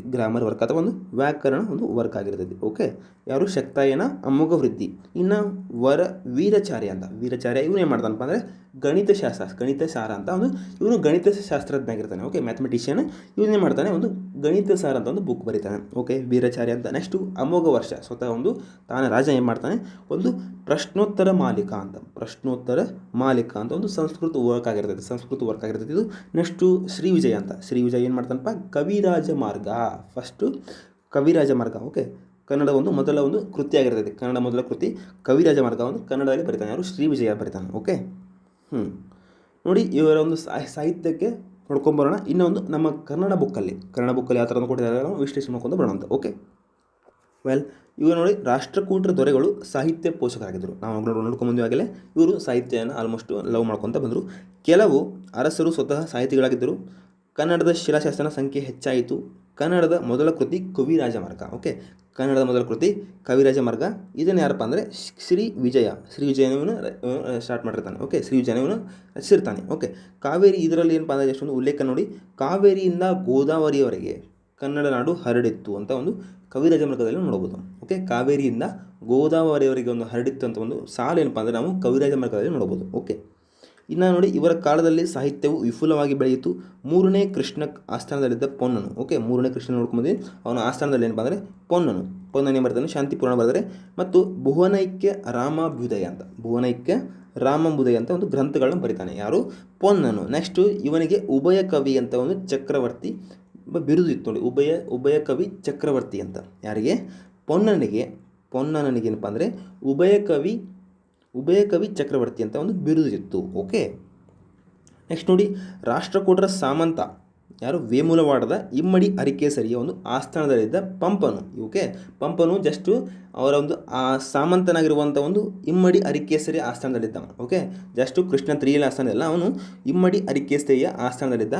ಅಥವಾ ಒಂದು ವ್ಯಾಕರಣ ಒಂದು ವರ್ಕ್ ಆಗಿರ್ತೈತಿ. ಓಕೆ, ಯಾರು ಶಕ್ತಾಯನ ಅಮೋಘ ವೃದ್ಧಿ. ಇನ್ನು ವೀರಚಾರ್ಯ ಇವನು ಏನು ಮಾಡ್ತಾನಪ್ಪ ಅಂದರೆ ಗಣಿತ ಸಾರ ಅಂತ ಇವನು ಗಣಿತ ಶಾಸ್ತ್ರಜ್ಞ ಆಗಿರ್ತಾನೆ. Okay, mathematician. ಇವನೇನು ಮಾಡ್ತಾನೆ ಒಂದು ಗಣಿತ ಸಾರ ಅಂತ ಒಂದು ಬುಕ್ ಬರೀತಾನೆ. ಓಕೆ, ವೀರಚಾರ್ಯ ಅಂತ. ನೆಕ್ಸ್ಟು ಅಮೋಘ ವರ್ಷ ಸ್ವತಃ ತಾನೇ ರಾಜ ಏನು ಮಾಡ್ತಾನೆ ಒಂದು ಪ್ರಶ್ನೋತ್ತರ ಮಾಲಿಕಾ ಅಂತ ಒಂದು ಸಂಸ್ಕೃತ ವರ್ಕ್ ಆಗಿರ್ತೈತಿ. ಇದು ನೆಕ್ಸ್ಟು ಶ್ರೀವಿಜಯ ಏನು ಮಾಡ್ತಾನಪ್ಪ ಕವಿರಾಜ ಮಾರ್ಗ. ಓಕೆ, ಕನ್ನಡ ಒಂದು ಮೊದಲ ಒಂದು ಕೃತಿಯಾಗಿರ್ತದೆ. ಕನ್ನಡ ಮೊದಲ ಕೃತಿ ಕವಿರಾಜ ಮಾರ್ಗ ಒಂದು ಕನ್ನಡದಲ್ಲಿ ಬರೀತಾನೆ, ಯಾರು ಶ್ರೀ ವಿಜಯ ಬರೀತಾನೆ. ಓಕೆ, ನೋಡಿ ಇವರ ಒಂದು ಸಾಹಿತ್ಯಕ್ಕೆ ನೋಡ್ಕೊಂಬರೋಣ. ಇನ್ನೊಂದು ನಮ್ಮ ಕನ್ನಡ ಬುಕ್ಕಲ್ಲಿ ಯಾವ ಥರ ಕೊಟ್ಟಿದ್ದಾರೆ ನಾವು ವಿಶ್ಲೇಷಣೆ ಮಾಡ್ಕೊಂಡು ಬರೋಣ ಅಂತ. ಓಕೆ, ಇವರು ನೋಡಿ ರಾಷ್ಟ್ರಕೂಟರ ದೊರೆಗಳು ಸಾಹಿತ್ಯ ಪೋಷಕರಾಗಿದ್ದರು. ನಾವು ನೋಡ್ಕೊಂಬಂದ್ವಿ ಆಗಲೇ. ಇವರು ಸಾಹಿತ್ಯನ ಆಲ್ಮೋಸ್ಟ್ ಲವ್ ಮಾಡ್ಕೊತ ಬಂದರು. ಕೆಲವು ಅರಸರು ಸ್ವತಃ ಸಾಹಿತಿಗಳಾಗಿದ್ದರು. ಕನ್ನಡದ ಶಿಲಾಶಾಸನ ಸಂಖ್ಯೆ ಹೆಚ್ಚಾಯಿತು. ಕನ್ನಡದ ಮೊದಲ ಕೃತಿ ಕವಿರಾಜ ಮಾರ್ಗ. ಓಕೆ, ಕನ್ನಡದ ಮೊದಲ ಕೃತಿ ಕವಿರಾಜ ಮಾರ್ಗ. ಇದನ್ನು ಯಾರಪ್ಪ ಅಂದರೆ ಶ್ರೀ ವಿಜಯನವನು ಸ್ಟಾರ್ಟ್ ಮಾಡಿರ್ತಾನೆ. ಓಕೆ, ಶ್ರೀ ವಿಜಯನವನು ರಚಿಸಿರ್ತಾನೆ. ಓಕೆ, ಕಾವೇರಿ ಇದರಲ್ಲಿ ಏನಪ್ಪ ಅಂದರೆ ಎಷ್ಟೊಂದು ಉಲ್ಲೇಖ ನೋಡಿ, ಕಾವೇರಿಯಿಂದ ಗೋದಾವರಿಯವರೆಗೆ ಕನ್ನಡ ನಾಡು ಹರಡಿತ್ತು ಅಂತ ಒಂದು ಕವಿರಾಜ ಮಾರ್ಗದಲ್ಲಿ ನೋಡ್ಬೋದು. ಓಕೆ, ಕಾವೇರಿಯಿಂದ ಗೋದಾವರಿಯವರೆಗೆ ಒಂದು ಹರಡಿತ್ತು ಅಂತ ಒಂದು ಸಾಲು ಏನಪ್ಪ ಅಂದರೆ ನಾವು ಕವಿರಾಜ ಮಾರ್ಗದಲ್ಲಿ ನೋಡ್ಬೋದು. ಓಕೆ, ಇನ್ನು ನೋಡಿ ಇವರ ಕಾಲದಲ್ಲಿ ಸಾಹಿತ್ಯವು ವಿಪುಲವಾಗಿ ಬೆಳೆಯಿತು. ಮೂರನೇ ಕೃಷ್ಣ ಆಸ್ಥಾನದಲ್ಲಿದ್ದ ಪೊನ್ನನು. ಓಕೆ, ಮೂರನೇ ಕೃಷ್ಣ ನೋಡ್ಕೊಂಬಂದು ಅವನ ಆಸ್ಥಾನದಲ್ಲಿ ಏನಪ್ಪ ಅಂದರೆ ಪೊನ್ನನು ಏನು ಬರ್ತಾನೆ, ಶಾಂತಿ ಪುರಾಣ ಬರೆದರೆ. ಮತ್ತು ಭುವನೈಕ್ಯ ರಾಮಾಭ್ಯುದಯ ಅಂತ ಒಂದು ಗ್ರಂಥಗಳನ್ನು ಬರೀತಾನೆ, ಯಾರು ಪೊನ್ನನು. ನೆಕ್ಸ್ಟು ಇವನಿಗೆ ಉಭಯ ಕವಿ ಅಂತ ಒಂದು ಚಕ್ರವರ್ತಿ ಬಿರುದು ಇತ್ತು ನೋಡಿ, ಉಭಯ ಕವಿ ಚಕ್ರವರ್ತಿ ಅಂತ. ಯಾರಿಗೆ? ಪೊನ್ನನಿಗೆ ಏನಪ್ಪ ಅಂದರೆ ಉಭಯ ಕವಿ ಚಕ್ರವರ್ತಿ ಅಂತ ಒಂದು ಬಿರುದು ಇತ್ತು. ಓಕೆ, ನೆಕ್ಸ್ಟ್ ನೋಡಿ ರಾಷ್ಟ್ರಕೂಟರ ಸಾಮಂತ ಯಾರು? ವೇಮುಲವಾಡದ ಇಮ್ಮಡಿ ಅರಿಕೇಸರಿಯ ಒಂದು ಆಸ್ಥಾನದಲ್ಲಿದ್ದ ಪಂಪನು. ಓಕೆ, ಪಂಪನು ಜಸ್ಟು ಅವರ ಒಂದು ಸಾಮಂತನಾಗಿರುವಂಥ ಒಂದು ಇಮ್ಮಡಿ ಅರಿಕೇಸರಿ ಆಸ್ಥಾನದಲ್ಲಿದ್ದ. ಓಕೆ, ಜಸ್ಟು ಕೃಷ್ಣ ತ್ರಿಯಲ ಆಸ್ಥಾನದಲ್ಲ, ಅವನು ಇಮ್ಮಡಿ ಅರಿಕೇಸರಿಯ ಆಸ್ಥಾನದಲ್ಲಿದ್ದ.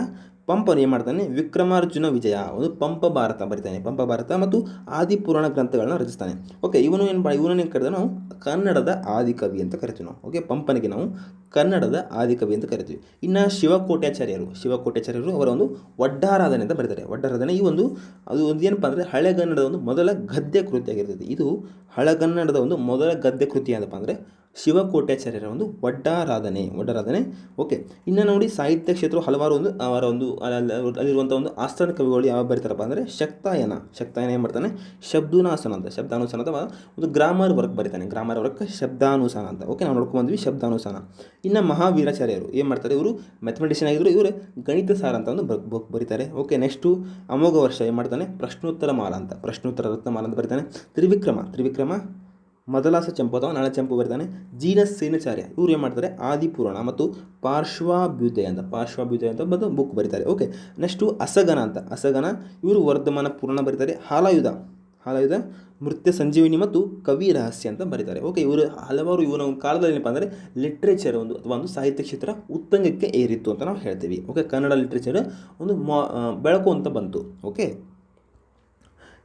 ಪಂಪನು ಏನು ಮಾಡ್ತಾನೆ? ವಿಕ್ರಮಾರ್ಜುನ ವಿಜಯ ಒಂದು ಪಂಪ ಭಾರತ ಬರಿತಾನೆ. ಪಂಪ ಭಾರತ ಮತ್ತು ಆದಿಪುರಾಣ ಗ್ರಂಥಗಳನ್ನ ರಚಿಸ್ತಾನೆ. ಓಕೆ, ಇವನನ್ನು ಕರೆದ ನಾವು ಕನ್ನಡದ ಆದಿಕವಿ ಅಂತ ಕರಿತೀವಿ ನಾವು. ಓಕೆ, ಪಂಪನಿಗೆ ನಾವು ಕನ್ನಡದ ಆದಿಕವಿ ಅಂತ ಕರಿತೀವಿ. ಇನ್ನು ಶಿವಕೋಟ್ಯಾಚಾರ್ಯರು ಅವರ ಒಂದು ಒಡ್ಡಾರಾಧನೆ ಅಂತ ಬರೀತಾರೆ. ಒಡ್ಡಾರಾಧನೆ ಅದು ಏನಪ್ಪ ಅಂದರೆ ಹಳೆಗನ್ನಡದ ಒಂದು ಮೊದಲ ಗದ್ಯ ಕೃತಿಯಾಗಿರ್ತದೆ. ಇದು ಹಳೆಗನ್ನಡದ ಒಂದು ಮೊದಲ ಗದ್ಯ ಕೃತಿ ಏನಪ್ಪ ಅಂದರೆ ಶಿವಕೋಟ್ಯಾಚಾರ್ಯರ ಒಂದು ಒಡ್ಡಾರಾಧನೆ. ಓಕೆ, ಇನ್ನು ನೋಡಿ ಸಾಹಿತ್ಯ ಕ್ಷೇತ್ರ ಹಲವಾರು ಅಲ್ಲಿರುವಂಥ ಒಂದು ಆಸ್ಥಾನ ಕವಿಗಳು ಯಾವ ಬರೀತಾರಪ್ಪ ಅಂದರೆ ಶಕ್ತಾಯನ ಏನು ಮಾಡ್ತಾನೆ? ಶಬ್ದಾನುಸಾನ ಅಥವಾ ಒಂದು ಗ್ರಾಮರ್ ವರ್ಕ್ ಬರೀತಾನೆ. ಗ್ರಾಮರ್ ವರ್ಕ್ ಶಬ್ದಾನುಸಾನ ಅಂತ. ಓಕೆ, ನಾವು ನೋಡ್ಕೊಂಡ್ಬಂದ್ವಿ ಶಬ್ದಾನುಸಾನ. ಇನ್ನು ಮಹಾವೀರಾಚಾರ್ಯರು ಏನು ಮಾಡ್ತಾರೆ? ಇವರು ಮ್ಯಾಥಮೆಟಿಷಿಯನ್ ಆಗಿದ್ದರು. ಇವರು ಗಣಿತ ಸಾರ ಅಂತ ಒಂದು ಬುಕ್ ಬರೀತಾರೆ. ಓಕೆ, ನೆಕ್ಸ್ಟು ಅಮೋಘ ವರ್ಷ ಏನು ಮಾಡ್ತಾನೆ? ಪ್ರಶ್ನೋತ್ತರ ರತ್ನಮಾಲ ಅಂತ ಬರೀತಾನೆ. ತ್ರಿವಿಕ್ರಮ ಮದಲಾಸ ಚಂಪು ಅಥವಾ ನಾಳ ಚಂಪು ಬರೀತಾನೆ. ಸೇನಾಚಾರ್ಯ ಇವರು ಏನು ಮಾಡ್ತಾರೆ? ಆದಿಪುರಾಣ ಮತ್ತು ಪಾರ್ಶ್ವಾಭ್ಯುದಯ ಅಂತ ಬಂದು ಬುಕ್ ಬರೀತಾರೆ. ಓಕೆ, ನೆಕ್ಸ್ಟು ಅಸಗನ ಇವರು ವರ್ಧಮಾನ ಪುರಾಣ ಬರೀತಾರೆ. ಹಾಲಾಯುಧ ಮೃತ್ಯ ಸಂಜೀವಿನಿ ಮತ್ತು ಕವಿ ರಹಸ್ಯ ಅಂತ ಬರೀತಾರೆ. ಓಕೆ, ಹಲವಾರು ಇವನ ಕಾಲದಲ್ಲಿ ಏನಪ್ಪ ಅಂದರೆ ಲಿಟ್ರೇಚರ್ ಅಥವಾ ಒಂದು ಸಾಹಿತ್ಯ ಕ್ಷೇತ್ರ ಉತ್ತುಂಗಕ್ಕೆ ಏರಿತ್ತು ಅಂತ ನಾವು ಹೇಳ್ತೀವಿ. ಓಕೆ, ಕನ್ನಡ ಲಿಟ್ರೇಚರ್ ಒಂದು ಬೆಳಕು ಅಂತ ಬಂತು. ಓಕೆ,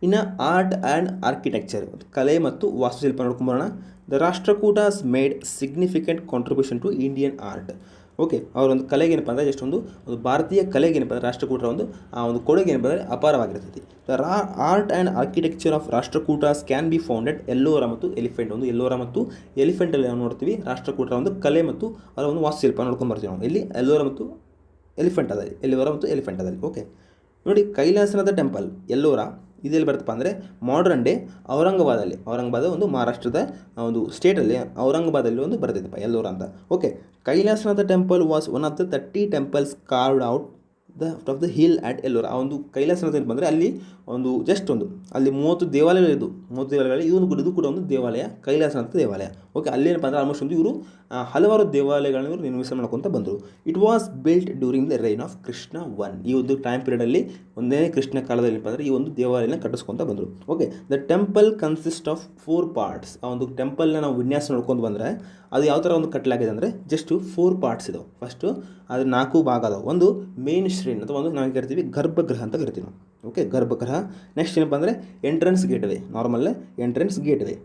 ಇನ್ನು ಆರ್ಟ್ ಆ್ಯಂಡ್ ಆರ್ಕಿಟೆಕ್ಚರ್ ಕಲೆ ಮತ್ತು ವಾಸ್ತುಶಿಲ್ಪ ನೋಡ್ಕೊಂಬರೋಣ. The Rashtrakutas made significant contribution to Indian art. Okay, ಅವರೊಂದು ಕಲೆಗೆ ಏನಪ್ಪ ಅಂದರೆ ಒಂದು ಭಾರತೀಯ ಕಲೆಗೆ ಏನಪ್ಪ ಅಂದರೆ ರಾಷ್ಟ್ರಕೂಟರ ಒಂದು ಕೊಡುಗೆ ಏನಪ್ಪ ಅಂದರೆ ಅಪಾರವಾಗಿರ್ತದೆ. The art and architecture of Rashtrakutas can be founded Ellora ಮತ್ತು ಎಲಿಫೆಂಟಲ್ಲಿ ನಾವು ನೋಡ್ತೀವಿ ರಾಷ್ಟ್ರಕೂಟರ ಒಂದು ಕಲೆ ಮತ್ತು ಅವರ ಒಂದು ವಾಸ್ತುಶಿಲ್ಪ ನೋಡ್ಕೊಂಬರ್ತೀವಿ ನಾವು. ಇಲ್ಲಿ ಎಲ್ಲೋರ ಮತ್ತು ಎಲಿಫೆಂಟದಲ್ಲಿ. ಓಕೆ, ನೋಡಿ ಕೈಲಾಸನಾಥ ಟೆಂಪಲ್ ಎಲ್ಲೋರ ಇದೆಲ್ಲಿ ಬರುತ್ತಪ್ಪ ಅಂದರೆ ಮಾಡರ್ನ್ ಡೇ ಔರಂಗಾಬಾದ್ ಒಂದು ಮಹಾರಾಷ್ಟ್ರದ ಒಂದು ಸ್ಟೇಟಲ್ಲಿ ಔರಂಗಾಬಾದಲ್ಲಿ ಒಂದು ಬರ್ತೈತಪ್ಪ ಎಲ್ಲೋರ ಅಂತ. Okay, Kailasanatha temple was one of the 30 temples carved out of the hill at Ellora. ಆ ಒಂದು ಕೈಲಾಸನಾಥ ಏನಪ್ಪ ಅಂದರೆ ಅಲ್ಲಿ ಅಲ್ಲಿ 30 ದೇವಾಲಯಗಳಿದ್ದು 30 ದೇವಾಲಯಗಳಲ್ಲಿ ಇದು ಕೂಡ ಒಂದು ದೇವಾಲಯ, ಕೈಲಾಸನಾಥ ದೇವಾಲಯ. ಓಕೆ, ಅಲ್ಲೇನಪ್ಪ ಅಂದರೆ ಆಲ್ಮೋಸ್ಟ್ ಇವರು ಹಲವಾರು ದೇವಾಲಯಗಳನ್ನು ಇವರು ನಿರ್ಮಿಸ ಮಾಡ್ಕೊತ ಬಂದರು. It was built during the rain of Krishna I. ಈ ಒಂದು ಟೈಮ್ ಪೀರಿಯಡಲ್ಲಿ ಒಂದೇ ಕೃಷ್ಣ ಕಾಲದಲ್ಲಿ ಏನಪ್ಪ ಅಂದರೆ ಈ ಒಂದು ದೇವಾಲಯನ ಕಟ್ಟಿಸ್ಕೊತ ಬಂದರು. Okay, the temple consist of 4 parts. ಆ ಒಂದು ಟೆಂಪಲ್ನ ನಾವು ವಿನ್ಯಾಸ ನೋಡ್ಕೊಂಡು ಬಂದರೆ ಅದು ಯಾವ ಥರ ಒಂದು ಕಟ್ಟಲಾಗಿದೆ ಅಂದರೆ ಜಸ್ಟ್ 4 ಪಾರ್ಟ್ಸ್ ಇದಾವೆ. ಫಸ್ಟು ಅದು 4 ಭಾಗ ಅದಾವೆ. ಒಂದು ಮೇನ್ ಶ್ರೇಣಿ ಅಥವಾ ಒಂದು ನಾವು ಕರಿತೀವಿ ಗರ್ಭಗೃಹ ಅಂತ ಕರಿತೀವಿ ನಾವು. ಓಕೆ, ಗರ್ಭಗೃಹ. ನೆಕ್ಸ್ಟ್ ಏನಪ್ಪ ಅಂದರೆ entrance gateway,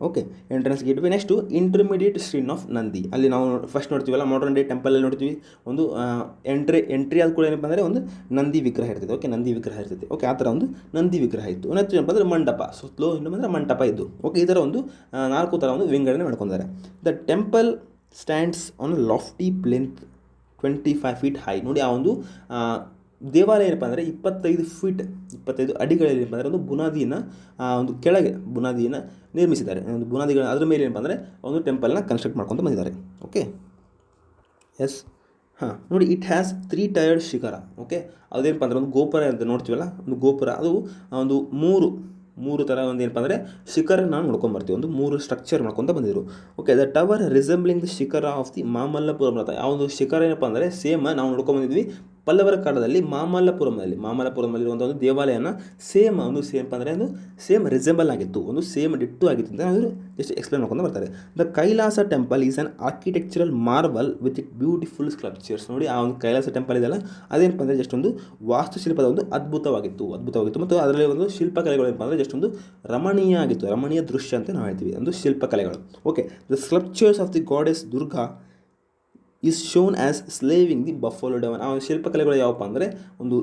okay, entrance gateway. Next intermediate shrine of Nandi. ಅಲ್ಲಿ ನಾವು ಫಸ್ಟ್ ನೋಡ್ತೀವಲ್ಲ ಮಾಡರ್ನ್ ಡೇ ಟೆಂಪಲಲ್ಲಿ ನೋಡ್ತೀವಿ ಒಂದು ಎಂಟ್ರಿ ಆದ ಕೂಡ ಏನಪ್ಪ ಅಂದರೆ ಒಂದು ನಂದಿ ವಿಗ್ರಹ ಇರ್ತದೆ. ಓಕೆ, ಓಕೆ, ಆ ಥರ ಒಂದು ನಂದಿ ವಿಗ್ರಹ ಇತ್ತು. ನೆಕ್ಸ್ಟ್ ಏನಪ್ಪ ಅಂದರೆ ಮಂಟಪ, ಸುತ್ತಲೂ ಇನ್ನೊಂದು ಮಂಟಪ ಇದ್ದು. ಓಕೆ, ಈ ಥರ ಒಂದು 4 ಥರ ಒಂದು ವಿಂಗಡಣೆ ಮಾಡ್ಕೊಂಡಿದ್ದಾರೆ. The temple stands on lofty plinth 25 feet high. ನೋಡಿ ಆ ಒಂದು ದೇವಾಲಯ ಏನಪ್ಪ ಅಂದರೆ 25 ಅಡಿಗಳಲ್ಲಿ ಏನಪ್ಪ ಅಂದರೆ ಒಂದು ಬುನಾದಿಯನ್ನು ನಿರ್ಮಿಸಿದ್ದಾರೆ. ಒಂದು ಬುನಾದಿಗಳ ಅದ್ರ ಮೇಲೆ ಏನಪ್ಪ ಅಂದರೆ ಒಂದು ಟೆಂಪಲ್ನ ಕನ್ಸ್ಟ್ರಕ್ಟ್ ಮಾಡ್ಕೊತ ಬಂದಿದ್ದಾರೆ. ಓಕೆ, ಎಸ್, ನೋಡಿ ಇಟ್ ಹ್ಯಾಸ್ 3 ಟೈರ್ಡ್ ಶಿಖರ. ಓಕೆ, ಅದೇನಪ್ಪ ಅಂದರೆ ಒಂದು ಗೋಪುರ ಅಂತ ನೋಡ್ತೀವಲ್ಲ, ಒಂದು ಗೋಪುರ ಅದು ಒಂದು 3 ಮೂರು ಥರ ಒಂದು ಏನಪ್ಪ ಅಂದರೆ ಶಿಖರ ನಾವು ನೋಡ್ಕೊಂಬರ್ತೀವಿ, ಒಂದು ಮೂರು ಸ್ಟ್ರಕ್ಚರ್ ಮಾಡ್ಕೊತ ಬಂದಿದ್ರು. Okay, the tower resembling the ಶಿಖರ ಆಫ್ ದಿ ಮಾಮಲ್ಲಪುರಂ ರಥ. ಆ ಒಂದು ಶಿಖರ ಏನಪ್ಪ ಅಂದರೆ ಸೇಮ್ ನಾವು ನೋಡ್ಕೊಂಬಂದಿದ್ವಿ ಪಲ್ಲವರ ಕಾಲದಲ್ಲಿ ಮಾಮಲ್ಲಪುರಮಲ್ಲಿ ಒಂದು ದೇವಾಲಯನ ಸೇಮ್ ಅಂದರೆ ಒಂದು ಸೇಮ್ ರಿಸೆಂಬಲ್ ಆಗಿತ್ತು, ಒಂದು ಸೇಮ್ ಡಿಟ್ಟು ಆಗಿತ್ತು ಅಂತ ಅವರು ಜಸ್ಟ್ ಎಕ್ಸ್ಪ್ಲೇನ್ ಮಾಡ್ಕೊಂಡು ಬರ್ತಾರೆ. The Kailasa temple is an architectural marvel with it beautiful sculptures. ನೋಡಿ, ಆ ಒಂದು ಕೈಲಾಸ ಟೆಂಪಲ್ ಇದೆಯಲ್ಲ ಅದೇನಪ್ಪ ಅಂದರೆ ಜಸ್ಟ್ ಒಂದು ವಾಸ್ತುಶಿಲ್ಪದ ಒಂದು ಅದ್ಭುತವಾಗಿತ್ತು ಮತ್ತು ಅದರಲ್ಲಿ ಒಂದು ಶಿಲ್ಪಕಲೆಗಳು ಏನಪ್ಪ ಅಂದರೆ ಜಸ್ಟ್ ಒಂದು ರಮಣೀಯ ದೃಶ್ಯ ಅಂತ ನಾವು ಹೇಳ್ತೀವಿ, ಒಂದು ಶಿಲ್ಪಕಲೆಗಳು. Okay, the sculptures of the goddess Durga is shown as slaying the buffalo demon. ಆ ಶಿಲ್ಪಕಲೆಗಳು ಯಾವಪ್ಪ ಅಂದರೆ ಒಂದು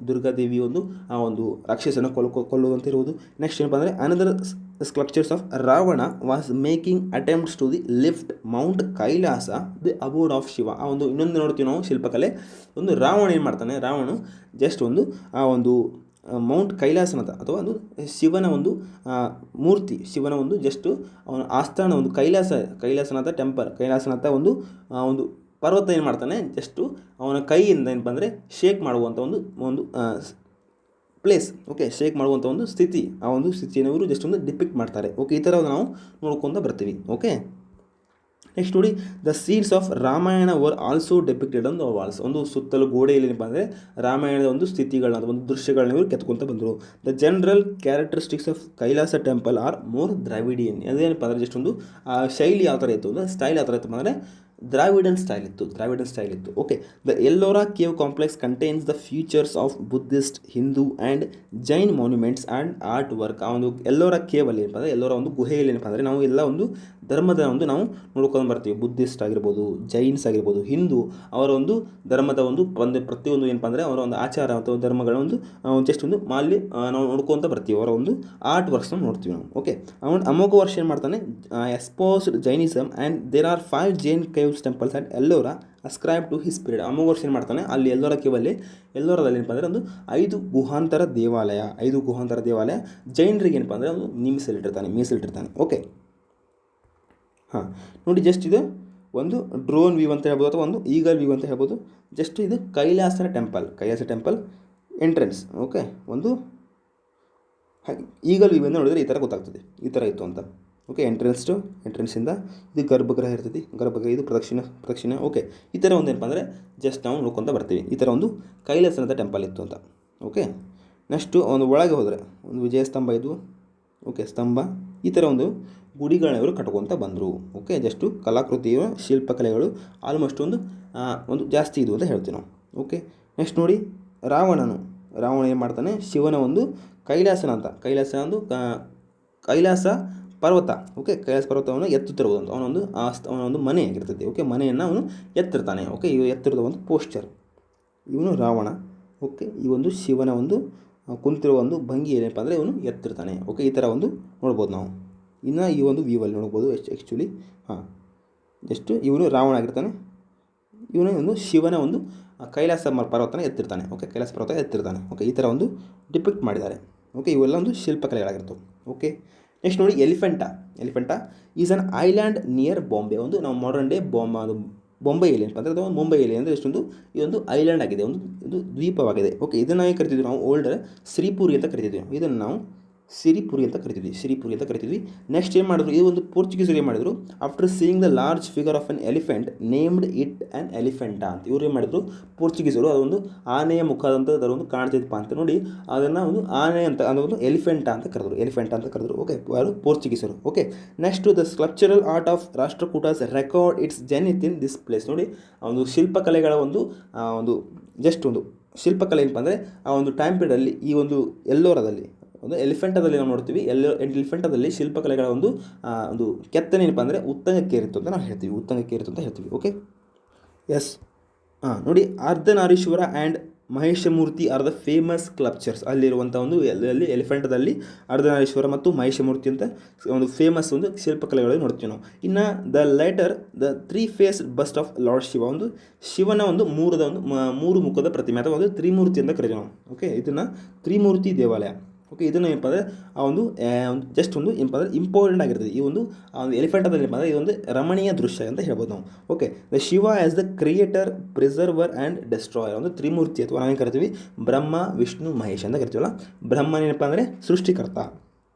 ದುರ್ಗಾದೇವಿ ಒಂದು ಆ ಒಂದು ರಾಕ್ಷಸನ ಕೊಲ್ಲುವಂತಿರುವುದು. ನೆಕ್ಸ್ಟ್ ಏನಪ್ಪ ಅಂದರೆ another sculptures of Ravana was making attempts to the lift mount Kailasa the abode of Shiva. ಆ ಒಂದು ಇನ್ನೊಂದು ನೋಡ್ತೀವಿ ನಾವು ಶಿಲ್ಪಕಲೆ, ಒಂದು ರಾವಣ ಏನು ಮಾಡ್ತಾನೆ, ರಾವಣ ಜಸ್ಟ್ ಒಂದು ಆ ಒಂದು ಮೌಂಟ್ ಕೈಲಾಸನಾಥ ಅಥವಾ ಒಂದು ಶಿವನ ಒಂದು ಮೂರ್ತಿ, ಶಿವನ ಒಂದು ಜಸ್ಟ್ ಅವನ ಆಸ್ಥಾನ ಒಂದು ಕೈಲಾಸನಾಥ ಟೆಂಪಲ್, ಕೈಲಾಸನಾಥ ಒಂದು ಪರ್ವತ ಏನು ಮಾಡ್ತಾನೆ, ಜಸ್ಟು ಅವನ ಕೈಯಿಂದ ಏನಪ್ಪ ಅಂದರೆ ಶೇಕ್ ಮಾಡುವಂಥ ಒಂದು ಪ್ಲೇಸ್. ಓಕೆ, ಶೇಕ್ ಮಾಡುವಂಥ ಒಂದು ಸ್ಥಿತಿ, ಆ ಒಂದು ಸ್ಥಿತಿಯನ್ನು ಇವರು ಜಸ್ಟ್ ಒಂದು ಡಿಪಿಕ್ಟ್ ಮಾಡ್ತಾರೆ. ಓಕೆ, ಈ ಥರ ನಾವು ನೋಡ್ಕೊತ ಬರ್ತೀವಿ. ಓಕೆ, ನೆಕ್ಸ್ಟ್ ನೋಡಿ, the scenes of Ramayana were also depicted on the walls. ಒಂದು ಸುತ್ತಲೂ ಗೋಡೆಯಲ್ಲಿ ಏನಪ್ಪ ಅಂದರೆ ರಾಮಾಯಣದ ಒಂದು ಸ್ಥಿತಿಗಳನ್ನ ಅಥವಾ ಒಂದು ದೃಶ್ಯಗಳನ್ನ ಇವರು ಕೆತ್ಕೊತ ಬಂದರು. The general characteristics of Kailasa temple are more Dravidian. ಅದೇನಪ್ಪ ಅಂದರೆ ಜಸ್ಟ್ ಒಂದು ಶೈಲಿ ಯಾವ ಥರ ಇತ್ತು, ಅಂದರೆ ಸ್ಟೈಲ್ ಯಾವ ಥರ ಇತ್ತು ಅಂದರೆ ದ್ರಾವಿಡನ್ ಸ್ಟೈಲ್ ಇತ್ತು. Okay, the Ellora cave complex contains the features of Buddhist, Hindu and Jain monuments and art work. ಆ ಒಂದು ಎಲ್ಲೋರಾ ಕೇವಲ್ಲಿ ಏನಪ್ಪ ಅಂದರೆ ಎಲ್ಲೋರ ಒಂದು ಗುಹೆಯಲ್ಲಿ ಏನಪ್ಪ ಅಂದರೆ ನಾವು ಎಲ್ಲ ಒಂದು ಧರ್ಮದ ಒಂದು ನಾವು ನೋಡ್ಕೊಂಡು ಬರ್ತೀವಿ. ಬುದ್ಧಿಸ್ಟ್ ಆಗಿರ್ಬೋದು, ಜೈನ್ಸ್ ಆಗಿರ್ಬೋದು, ಹಿಂದೂ ಅವರ ಒಂದು ಧರ್ಮದ ಒಂದು ಪ್ರತಿಯೊಂದು ಏನಪ್ಪ ಅಂದರೆ ಅವರ ಒಂದು ಆಚಾರ ಅಥವಾ ಧರ್ಮಗಳ ಒಂದು ಜಸ್ಟ್ ಒಂದು ಮಾಲ್ಲಿ ನಾವು ನೋಡ್ಕೊತ ಬರ್ತೀವಿ, ಅವರ ಒಂದು ಆರ್ಟ್ ವರ್ಕ್ಸ್ನ ನೋಡ್ತೀವಿ ನಾವು. ಓಕೆ, ಅವನು ಅಮೋಘ ವರ್ಷ ಏನು ಮಾಡ್ತಾನೆ, espoused Jainism and there are 5 Jain caves temples and Ellora ascribe to his period. Amoghavarsha ಏನು ಮಾಡ್ತಾನೆ, ಅಲ್ಲಿ ಎಲ್ಲೋರ ಕೇವಲ್ಲಿ ಎಲ್ಲೋರದಲ್ಲಿ ಏನಪ್ಪ ಅಂದರೆ ಒಂದು 5 ಗುಹಾಂತರ ದೇವಾಲಯ ಜೈನರಿಗೆ ಏನಪ್ಪ ಅಂದರೆ ಒಂದು ಮೀಸಲಿಟ್ಟಿರ್ತಾನೆ. ಓಕೆ, ಹಾಂ ನೋಡಿ, ಜಸ್ಟ್ ಇದು ಒಂದು ಡ್ರೋನ್ ವ್ಯೂ ಅಂತ ಹೇಳ್ಬೋದು ಅಥವಾ ಒಂದು ಈಗಲ್ ವ್ಯೂ ಅಂತ ಹೇಳ್ಬೋದು. ಜಸ್ಟ್ ಇದು ಕೈಲಾಸ ಟೆಂಪಲ್ ಎಂಟ್ರೆನ್ಸ್. ಓಕೆ, ಒಂದು ಈಗಲ್ ವ್ಯೂ ಅಂತ ನೋಡಿದರೆ ಈ ಥರ ಗೊತ್ತಾಗ್ತದೆ, ಈ ಥರ ಇತ್ತು ಅಂತ. ಓಕೆ, ಎಂಟ್ರೆನ್ಸಿಂದ ಇದು ಗರ್ಭಗೃಹ ಇರ್ತದೆ, ಇದು ಪ್ರದಕ್ಷಿಣೆ. ಓಕೆ, ಈ ಥರ ಒಂದು ಏನಪ್ಪ ಅಂದರೆ ಜಸ್ಟ್ ನಾವು ನೋಡ್ಕೊತ ಬರ್ತೀವಿ. ಈ ಥರ ಒಂದು ಕೈಲಾಸನಾಥ ಟೆಂಪಲ್ ಇತ್ತು ಅಂತ. ಓಕೆ, ನೆಕ್ಸ್ಟು ಒಂದು ಒಳಗೆ ಹೋದರೆ ಒಂದು ವಿಜಯ ಸ್ತಂಭ ಇದು. ಓಕೆ, ಸ್ತಂಭ ಈ ಥರ ಒಂದು ಗುಡಿಗಳನ್ನ ಇವರು ಕಟ್ಕೊತ ಬಂದರು. ಓಕೆ, ಜಸ್ಟು ಕಲಾಕೃತಿಯ ಶಿಲ್ಪಕಲೆಗಳು ಆಲ್ಮೋಸ್ಟ್ ಒಂದು ಜಾಸ್ತಿ ಇದು ಅಂತ ಹೇಳ್ತೀವಿ ನಾವು. ಓಕೆ, ನೆಕ್ಸ್ಟ್ ನೋಡಿ, ರಾವಣ ಏನು ಮಾಡ್ತಾನೆ, ಶಿವನ ಒಂದು ಕೈಲಾಸ ಪರ್ವತ. ಓಕೆ, ಕೈಲಾಸ ಪರ್ವತವನ್ನು ಎತ್ತುತ್ತಿರುವುದು ಅಂತ ಅವನೊಂದು ಮನೆ ಆಗಿರ್ತದೆ. ಓಕೆ, ಮನೆಯನ್ನು ಅವನು ಎತ್ತಿರ್ತಾನೆ. ಓಕೆ, ಇವು ಎತ್ತಿರದ ಒಂದು ಪೋಸ್ಚರ್, ಇವನು ರಾವಣ. ಓಕೆ, ಈ ಒಂದು ಶಿವನ ಒಂದು ಕುಂತಿರುವ ಒಂದು ಭಂಗಿ ಏನಪ್ಪ ಅಂದರೆ ಇವನು ಎತ್ತಿರ್ತಾನೆ. ಓಕೆ, ಈ ಥರ ಒಂದು ನೋಡ್ಬೋದು ನಾವು. ಇನ್ನು ಈ ಒಂದು ವ್ಯೂವಲ್ಲಿ ನೋಡ್ಬೋದು ಆ್ಯಕ್ಚುಲಿ. ಹಾಂ, ಜಸ್ಟ್ ಇವನು ರಾವಣ ಆಗಿರ್ತಾನೆ, ಇವನು ಒಂದು ಶಿವನ ಒಂದು ಕೈಲಾಸ ಪರ್ವತನ ಎತ್ತಿರ್ತಾನೆ. ಓಕೆ, ಕೈಲಾಸ ಪರ್ವತ ಎತ್ತಿರ್ತಾನೆ. ಓಕೆ, ಈ ಥರ ಒಂದು ಡಿಪಿಕ್ಟ್ ಮಾಡಿದ್ದಾರೆ. ಓಕೆ, ಇವೆಲ್ಲ ಒಂದು ಶಿಲ್ಪಕಲೆಗಳಾಗಿರ್ತವೆ. ಓಕೆ, ನೆಕ್ಸ್ಟ್ ನೋಡಿ, Elephanta is an island near Bombay. ಒಂದು ನಾವು ಮಾಡರ್ನ್ ಡೇ ಬೊಂಬೈಯಲ್ಲಿ ಏನಪ್ಪ ಅಂದರೆ ಅಥವಾ ಮುಂಬೈಯಲ್ಲಿ ಅಂದರೆ ಎಷ್ಟೊಂದು ಇದೊಂದು ಐಲ್ಯಾಂಡ್ ಆಗಿದೆ, ಒಂದು ದ್ವೀಪವಾಗಿದೆ. ಓಕೆ, ಇದನ್ನು ಕರಿತಿದ್ವಿ ನಾವು ಓಲ್ಡರ್ ಸಿರಿಪುರಿ ಅಂತ ಕರಿತಿದ್ವಿ, ಇದನ್ನು ನಾವು ಸಿರಿಪುರಿ ಅಂತ ಕರಿತಿದ್ವಿ. ನೆಕ್ಸ್ಟ್ ಏನು ಮಾಡಿದ್ರು, ಇದು ಒಂದು ಪೋರ್ಚುಗೀಸರು ಏನು ಮಾಡಿದ್ರು, after seeing the large figure of N elephant named it an Elephanta ಅಂತ. ಇವರು ಏನು ಮಾಡಿದ್ರು, ಪೋರ್ಚುಗೀಸರು ಅದೊಂದು ಆನೆಯ ಮುಖದಂತ ಅದರ ಒಂದು ಕಾಣ್ತಿದ್ದಪ್ಪ ಅಂತ ನೋಡಿ ಅದನ್ನು ಒಂದು ಆನೆ ಅಂತ ಒಂದು ಎಲಿಫೆಂಟಾ ಅಂತ ಕರೆದ್ರು. ಓಕೆ, ಯಾರು ಪೋರ್ಚುಗೀಸರು. Okay, next the sculptural art of Rashtrakutas record its zenith in this place. ನೋಡಿ, ಆ ಒಂದು ಶಿಲ್ಪಕಲೆಗಳ ಒಂದು ಜಸ್ಟ್ ಒಂದು ಶಿಲ್ಪಕಲೆ ಏನಪ್ಪ ಅಂದರೆ ಆ ಒಂದು ಟೈಮ್ ಪೀರಿಯಡಲ್ಲಿ ಈ ಒಂದು ಎಲ್ಲೋರದಲ್ಲಿ ಒಂದು ಎಲಿಫೆಂಟದಲ್ಲಿ ನಾವು ನೋಡ್ತೀವಿ. ಎಲಿಫೆಂಟದಲ್ಲಿ ಶಿಲ್ಪಕಲೆಗಳ ಒಂದು ಕೆತ್ತನೆ ಏನಪ್ಪ ಅಂದರೆ ಉತ್ತುಂಗಕ್ಕೆ ಏರಿತ್ತು ಅಂತ ನಾವು ಹೇಳ್ತೀವಿ. Okay, yes. ನೋಡಿ, Ardhanarishvara and Maheshamurti are the famous sculptures. ಅಲ್ಲಿರುವಂಥ ಅಲ್ಲಿ ಎಲಿಫೆಂಟದಲ್ಲಿ ಅರ್ಧನಾರೀಶ್ವರ ಮತ್ತು ಮಹೇಶಮೂರ್ತಿ ಅಂತ ಒಂದು ಫೇಮಸ್ ಒಂದು ಶಿಲ್ಪಕಲೆಗಳು ನೋಡ್ತೀವಿ ನಾವು. ಇನ್ನು the 3 faced bust of lord Shiva, ಒಂದು ಶಿವನ ಒಂದು ಮೂರು ಮುಖದ ಪ್ರತಿಮೆ ಅಥವಾ ಒಂದು ತ್ರಿಮೂರ್ತಿ ಅಂತ ಕರಿತೀವಿ ನಾವು. ಓಕೆ, ಇದನ್ನು ತ್ರಿಮೂರ್ತಿ ದೇವಾಲಯ ಓಕೆ, ಇದನ್ನು ಏನಪ್ಪ ಅಂದರೆ ಆ ಒಂದು ಜಸ್ಟ್ ಒಂದು ಏನಪ್ಪ ಅಂದರೆ ಇಂಪಾರ್ಟೆಂಟ್ ಆಗಿರ್ತದೆ. ಈ ಒಂದು ಆ ಒಂದು ಎಲಿಫೆಂಟ್ ಅದಲ್ಲಿ ಏನಪ್ಪ ಅಂದರೆ ಇದೊಂದು ರಮಣೀಯ ದೃಶ್ಯ ಅಂತ ಹೇಳ್ಬೋದು ನಾವು. Okay, the Shiva as the creator, preserver and destroyer, ಒಂದು ತ್ರಿಮೂರ್ತಿ ಅಥವಾ ನಾವೇನು ಕರಿತೀವಿ ಬ್ರಹ್ಮ ವಿಷ್ಣು ಮಹೇಶ್ ಅಂತ ಕರಿತೀವಲ್ಲ. ಬ್ರಹ್ಮನೇನಪ್ಪ ಅಂದರೆ ಸೃಷ್ಟಿಕರ್ತ.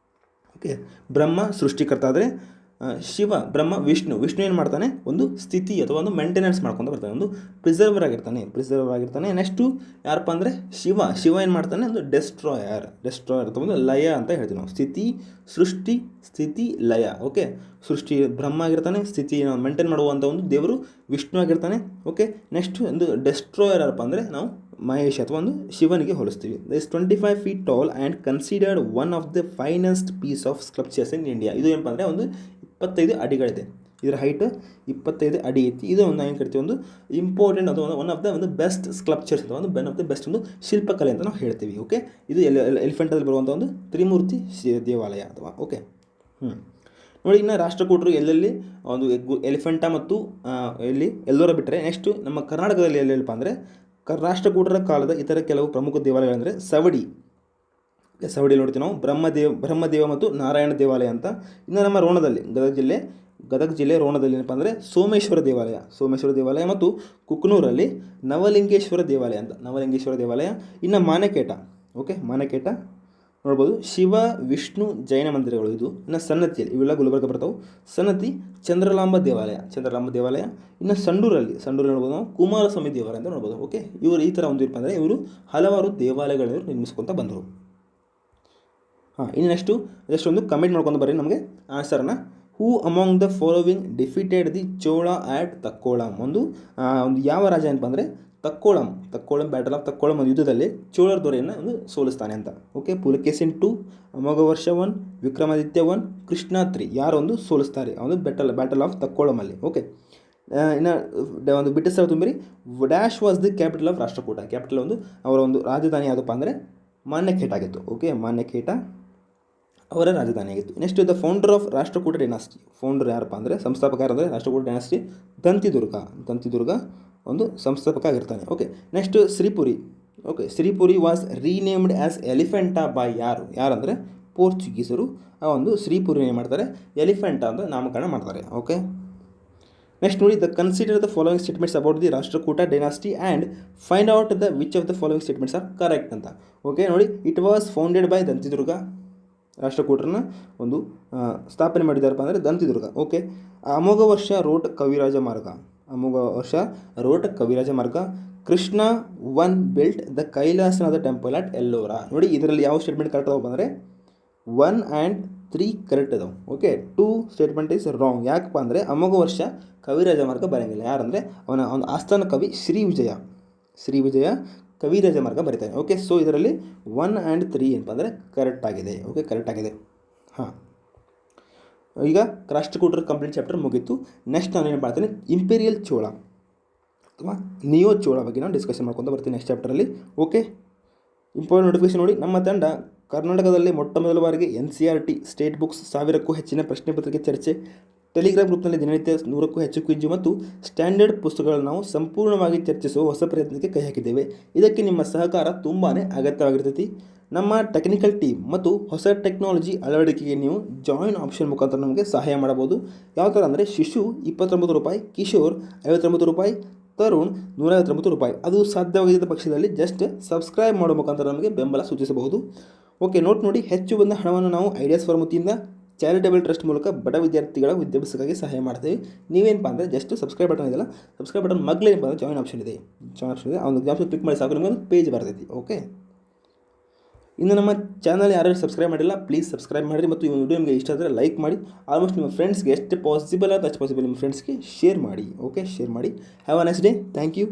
ಓಕೆ, ಬ್ರಹ್ಮ ಸೃಷ್ಟಿಕರ್ತ ಆದರೆ ಬ್ರಹ್ಮ ವಿಷ್ಣು ಏನು ಮಾಡ್ತಾನೆ, ಒಂದು ಸ್ಥಿತಿ ಅಥವಾ ಒಂದು ಮೇಂಟೆನೆನ್ಸ್ ಮಾಡ್ಕೊಂಡು ಬರ್ತಾನೆ, ಒಂದು ಪ್ರಿಸರ್ವರ್ ಆಗಿರ್ತಾನೆ. ನೆಕ್ಸ್ಟು ಯಾರಪ್ಪ ಅಂದರೆ ಶಿವ ಏನು ಮಾಡ್ತಾನೆ, ಒಂದು ಡೆಸ್ಟ್ರಾಯರ್ ಅಥವಾ ಒಂದು ಲಯ ಅಂತ ಹೇಳ್ತೀವಿ ನಾವು. ಸೃಷ್ಟಿ ಲಯ. ಓಕೆ, ಸೃಷ್ಟಿ ಬ್ರಹ್ಮ ಆಗಿರ್ತಾನೆ, ಸ್ಥಿತಿ ಮೇಂಟೈನ್ ಮಾಡುವಂಥ ಒಂದು ದೇವರು ವಿಷ್ಣು ಆಗಿರ್ತಾನೆ. ಓಕೆ, ನೆಕ್ಸ್ಟ್ ಒಂದು ಡೆಸ್ಟ್ರಾಯರ್ ಯಾರಪ್ಪ ಅಂದರೆ ನಾವು ಮಹೇಶ್ ಅಥವಾ ಒಂದು ಶಿವನಿಗೆ ಹೋಲಿಸ್ತೀವಿ. This 25 feet tall and considered one of the finest piece of sculptures in India. ಇದು ಏನಪ್ಪ ಅಂದರೆ ಒಂದು 25 ಅಡಿಗಳಿದೆ. ಇದರ ಹೈಟ್ 25 ಅಡಿ ಐತಿ. ಇದು ಒಂದು ಏನು ಕರಿತೀವಿ, ಒಂದು ಇಂಪಾರ್ಟೆಂಟ್ ಅಥವಾ ಒನ್ ಆಫ್ ದ ಒಂದು ಬೆಸ್ಟ್ ಸ್ಕಲ್ಪ್ಚರ್ಸ್ ಅಥವಾ ಒಂದು ಒನ್ ಆಫ್ ದ ಬೆಸ್ಟ್ ಒಂದು ಶಿಲ್ಪಕಲೆ ಅಂತ ನಾವು ಹೇಳ್ತೀವಿ. ಓಕೆ, ಇದು ಎಲಿಫೆಂಟಲ್ಲಿ ಬರುವಂಥ ಒಂದು ತ್ರಿಮೂರ್ತಿ ದೇವಾಲಯ ಅಥವಾ. ಓಕೆ, ನೋಡಿ, ಇನ್ನು ರಾಷ್ಟ್ರಕೂಟರು ಎಲ್ಲೆಲ್ಲಿ ಒಂದು ಎಲಿಫೆಂಟ ಮತ್ತು ಎಲ್ಲೋರ ಬಿಟ್ಟರೆ ನೆಕ್ಸ್ಟು ನಮ್ಮ ಕರ್ನಾಟಕದಲ್ಲಿ ಎಲ್ಲೆಲ್ಲಪ್ಪ ಅಂದರೆ ರಾಷ್ಟ್ರಕೂಟರ ಕಾಲದ ಇತರ ಕೆಲವು ಪ್ರಮುಖ ದೇವಾಲಯಗಳೆಂದರೆ ಸವಡಿ ನೋಡ್ತೀವಿ ನಾವು, ಬ್ರಹ್ಮದೇವ ಮತ್ತು ನಾರಾಯಣ ದೇವಾಲಯ ಅಂತ. ಇನ್ನು ನಮ್ಮ ರೋಣದಲ್ಲಿ ಗದಗ ಜಿಲ್ಲೆ ರೋಣದಲ್ಲಿ ಏನಪ್ಪ ಅಂದರೆ ಸೋಮೇಶ್ವರ ದೇವಾಲಯ ಮತ್ತು ಕುಕ್ನೂರಲ್ಲಿ ನವಲಿಂಗೇಶ್ವರ ದೇವಾಲಯ. ಇನ್ನು ಮಾನಕೇಟ ನೋಡ್ಬೋದು, ಶಿವ ವಿಷ್ಣು ಜೈನ ಮಂದಿರಗಳು ಇದು. ಇನ್ನು ಸನ್ನತಿಯಲ್ಲಿ ಇವೆಲ್ಲ ಗುಲ್ಬರ್ಗ ಬರ್ತಾವೆ. ಸನ್ನತಿ ಚಂದ್ರಲಾಂಬ ದೇವಾಲಯ. ಇನ್ನು ಸಂಡೂರಲ್ಲಿ ನೋಡ್ಬೋದು ನಾವು ಕುಮಾರಸ್ವಾಮಿ ದೇವಾಲಯ ಅಂತ ನೋಡ್ಬೋದು. ಓಕೆ, ಇವರು ಈ ಥರ ಒಂದು ಏನಪ್ಪ ಅಂದರೆ ಇವರು ಹಲವಾರು ದೇವಾಲಯಗಳನ್ನು ನಿರ್ಮಿಸ್ಕೊತ ಬಂದರು. ಇನ್ನು ನೆಕ್ಸ್ಟು ಜಸ್ಟ್ ಒಂದು ಕಮೆಂಟ್ ಮಾಡ್ಕೊಂಡು ಬರ್ರಿ ನಮಗೆ ಆನ್ಸರ್ನ. Who among the following defeated the Chola at Takkolam. ಒಂದು ಯಾವ ರಾಜ ಏನಪ್ಪ ಅಂದರೆ ತಕ್ಕೋಳಂ ಬ್ಯಾಟಲ್ ಆಫ್ ತಕ್ಕೋಳಂ ಒಂದು ಯುದ್ಧದಲ್ಲಿ ಚೋಳರ ದೊರೆಯನ್ನು ಒಂದು ಸೋಲಿಸ್ತಾನೆ ಅಂತ. ಓಕೆ, ಪುಲಕೇಶಿನ್ 2, ಅಮೋಘವರ್ಷ 1, ವಿಕ್ರಮಾದಿತ್ಯ 1, ಕೃಷ್ಣ 3 ಯಾರೊಂದು ಸೋಲಿಸ್ತಾರೆ ಒಂದು ಬ್ಯಾಟಲ್ ಆಫ್ ತಕ್ಕೋಳಮಲ್ಲಿ. ಓಕೆ, ಇನ್ನು ಒಂದು ಬಿಟ್ಟು ಸ್ಥಳ ತುಂಬಿರಿ. Dash was the capital of Rashtrakuta. Capital ಒಂದು ಅವರ ಒಂದು ರಾಜಧಾನಿ ಯಾವುದಪ್ಪ ಅಂದರೆ ಮಾನ್ಯಖೇಟ ಆಗಿತ್ತು. ಓಕೆ, ಮಾನ್ಯಖೇಟ ಅವರ ರಾಜಧಾನಿ ಆಗಿತ್ತು. Next the founder of Rashtrakuta dynasty. Founder ಯಾರಪ್ಪ ಅಂದರೆ ಸಂಸ್ಥಾಪಕ ಯಾರಂದರೆ ರಾಷ್ಟ್ರಕೂಟ ಡೈನಾಸ್ಟಿ ದಂತಿದುರ್ಗ ಒಂದು ಸಂಸ್ಥಾಪಕ ಆಗಿರ್ತಾನೆ. Okay, next Shripuri. Okay, Shripuri was renamed as Elephanta by ಯಾರಂದರೆ ಪೋರ್ಚುಗೀಸರು. ಆ ಒಂದು ಶ್ರೀಪುರಿ ಏನು ಮಾಡ್ತಾರೆ, ಎಲಿಫೆಂಟಾ ಅಂತ ನಾಮಕರಣ ಮಾಡ್ತಾರೆ. ಓಕೆ, ನೆಕ್ಸ್ಟ್ ನೋಡಿ, consider the following statements about the Rashtrakuta dynasty and find out the which of the following statements are correct ಅಂತ. ಓಕೆ, ನೋಡಿ, it was founded by Dantidurga. ರಾಷ್ಟ್ರಕೂಟರನ್ನ ಒಂದು ಸ್ಥಾಪನೆ ಮಾಡಿದಾರಪ್ಪ ಅಂದರೆ ದಂತಿದುರ್ಗ. ಓಕೆ, ಅಮೋಘ ವರ್ಷ ರೋಟ್ ಕವಿರಾಜ ಮಾರ್ಗ. Krishna 1 built the Kailasanatha temple at Ellora. ನೋಡಿ, ಇದರಲ್ಲಿ ಯಾವ ಸ್ಟೇಟ್ಮೆಂಟ್ ಕರೆಕ್ಟ್ ಅದಾವ ಅಂದರೆ 1 and 3 ಕರೆಕ್ಟ್ ಅದಾವೆ. Okay, 2 statement is wrong. ಯಾಕಪ್ಪ ಅಂದರೆ ಅಮೋಘ ವರ್ಷ ಕವಿರಾಜ ಮಾರ್ಗ ಬರೋಂಗಿಲ್ಲ. ಯಾರಂದರೆ ಅವನ ಆಸ್ಥಾನ ಕವಿ ಶ್ರೀ ವಿಜಯ ಕವಿರಾಜ ಮಾರ್ಗ ಬರೀತಾನೆ. ಓಕೆ, ಸೊ ಇದರಲ್ಲಿ 1 and 3 ಏನಪ್ಪ ಅಂದರೆ ಕರೆಕ್ಟ್ ಆಗಿದೆ. ಓಕೆ, ಕರೆಕ್ಟ್ ಆಗಿದೆ. ಈಗ ರಾಷ್ಟ್ರಕೂಟರ ಕಂಪ್ಲೀಟ್ ಚಾಪ್ಟರ್ ಮುಗೀತು. ನೆಕ್ಸ್ಟ್ ನಾನು ಏನು ಮಾಡ್ತೀನಿ, ಇಂಪೀರಿಯಲ್ ಚೋಳ ಅಥವಾ ನಿಯೋ ಚೋಳ ಬಗ್ಗೆ ನಾನು ಡಿಸ್ಕಷನ್ ಮಾಡ್ಕೊಂಡು ಬರ್ತೀನಿ ನೆಕ್ಸ್ಟ್ ಚಾಪ್ಟರಲ್ಲಿ. ಓಕೆ, ಇಂಪಾರ್ಟೆಂಟ್ ನೋಟಿಫಿಕೇಶನ್ ನೋಡಿ, ನಮ್ಮ ತಂಡ ಕರ್ನಾಟಕದಲ್ಲಿ ಮೊಟ್ಟ ಮೊದಲ ಬಾರಿಗೆ NCERT ಸ್ಟೇಟ್ ಬುಕ್ಸ್ 1000ಕ್ಕೂ ಹೆಚ್ಚಿನ ಪ್ರಶ್ನೆ ಪತ್ರಿಕೆ ಚರ್ಚೆ, ಟೆಲಿಗ್ರಾಮ್ ಗ್ರೂಪ್ನಲ್ಲಿ ದಿನನಿತ್ಯ 100ಕ್ಕೂ ಹೆಚ್ಚು ಕ್ವಿಜ್ ಮತ್ತು ಸ್ಟ್ಯಾಂಡರ್ಡ್ ಪುಸ್ತಕಗಳನ್ನು ನಾವು ಸಂಪೂರ್ಣವಾಗಿ ಚರ್ಚಿಸುವ ಹೊಸ ಪ್ರಯತ್ನಕ್ಕೆ ಕೈ ಹಾಕಿದ್ದೇವೆ. ಇದಕ್ಕೆ ನಿಮ್ಮ ಸಹಕಾರ ತುಂಬಾ ಅಗತ್ಯವಾಗಿರ್ತೈತಿ. ನಮ್ಮ ಟೆಕ್ನಿಕಲ್ ಟೀಮ್ ಮತ್ತು ಹೊಸ ಟೆಕ್ನಾಲಜಿ ಅಳವಡಿಕೆಗೆ ನೀವು ಜಾಯಿನ್ ಆಪ್ಷನ್ ಮುಖಾಂತರ ನಮಗೆ ಸಹಾಯ ಮಾಡಬಹುದು. ಯಾವ ಥರ ಅಂದರೆ ಶಿಶು 29 ರೂಪಾಯಿ, ಕಿಶೋರ್ 59 ರೂಪಾಯಿ, ತರುಣ್ 159 ರೂಪಾಯಿ. ಅದು ಸಾಧ್ಯವಾಗಿದ್ದ ಪಕ್ಷದಲ್ಲಿ ಜಸ್ಟ್ ಸಬ್ಸ್ಕ್ರೈಬ್ ಮಾಡೋ ಮುಖಾಂತರ ನಮಗೆ ಬೆಂಬಲ ಸೂಚಿಸಬಹುದು. ಓಕೆ, ನೋಡಿ, ಹೆಚ್ಚು ಬಂದ ಹಣವನ್ನು ನಾವು ಐಡಿಯಾಸ್ ಫಾರ್ ವತಿಯಿಂದ ಚಾರಿಟೇಬಲ್ ಟ್ರಸ್ಟ್ ಮೂಲಕ ಬಡ ವಿದ್ಯಾರ್ಥಿಗಳ ವಿದ್ಯಾಭ್ಯಾಸಕ್ಕಾಗಿ ಸಹಾಯ ಮಾಡ್ತೀವಿ. ನೀವೇನಪ್ಪ ಅಂದರೆ ಜಸ್ಟ್ ಸಬ್ಸ್ಕ್ರೈಬ್ ಬಟನ್ ಇದೆಯಲ್ಲ, ಸಬ್ಸ್ಕ್ರೈಬ್ ಬಟನ್ ಮಗ್ಲೇನಪ್ಪ ಅಂದರೆ ಜಾಯಿನ್ ಆಪ್ಷನ್ ಇದೆ. ಆ ಒಂದು ಆಪ್ಷನ್ ಕ್ಲಿಕ್ ಮಾಡಿ ಸಾಕು, ನಿಮಗೆ ಒಂದು ಪೇಜ್ ಬರ್ತೈತಿ. ಓಕೆ, ಇನ್ನು ನಮ್ಮ ಚಾನಲ್ ಯಾರು ಸಬ್ಸ್ಕ್ರೈಬ್ ಮಾಡಿಲ್ಲ ಪ್ಲೀಸ್ ಸಬ್ಸ್ಕ್ರೈಬ್ ಮಾಡಿರಿ ಮತ್ತು ಈ ವಿಡಿಯೋ ನಿಮಗೆ ಇಷ್ಟ ಆದರೆ ಲೈಕ್ ಮಾಡಿ. ಆಲ್ಮೋಸ್ಟ್ ನಿಮ್ಮ ಫ್ರೆಂಡ್ಸ್ಗೆ ಎಷ್ಟು ಪಾಸಿಬಲ್ ನಿಮ್ಮ ಫ್ರೆಂಡ್ಸ್ಗೆ ಶೇರ್ ಮಾಡಿ. ಓಕೆ, ಶೇರ್ ಮಾಡಿ. Have a nice day. Thank you.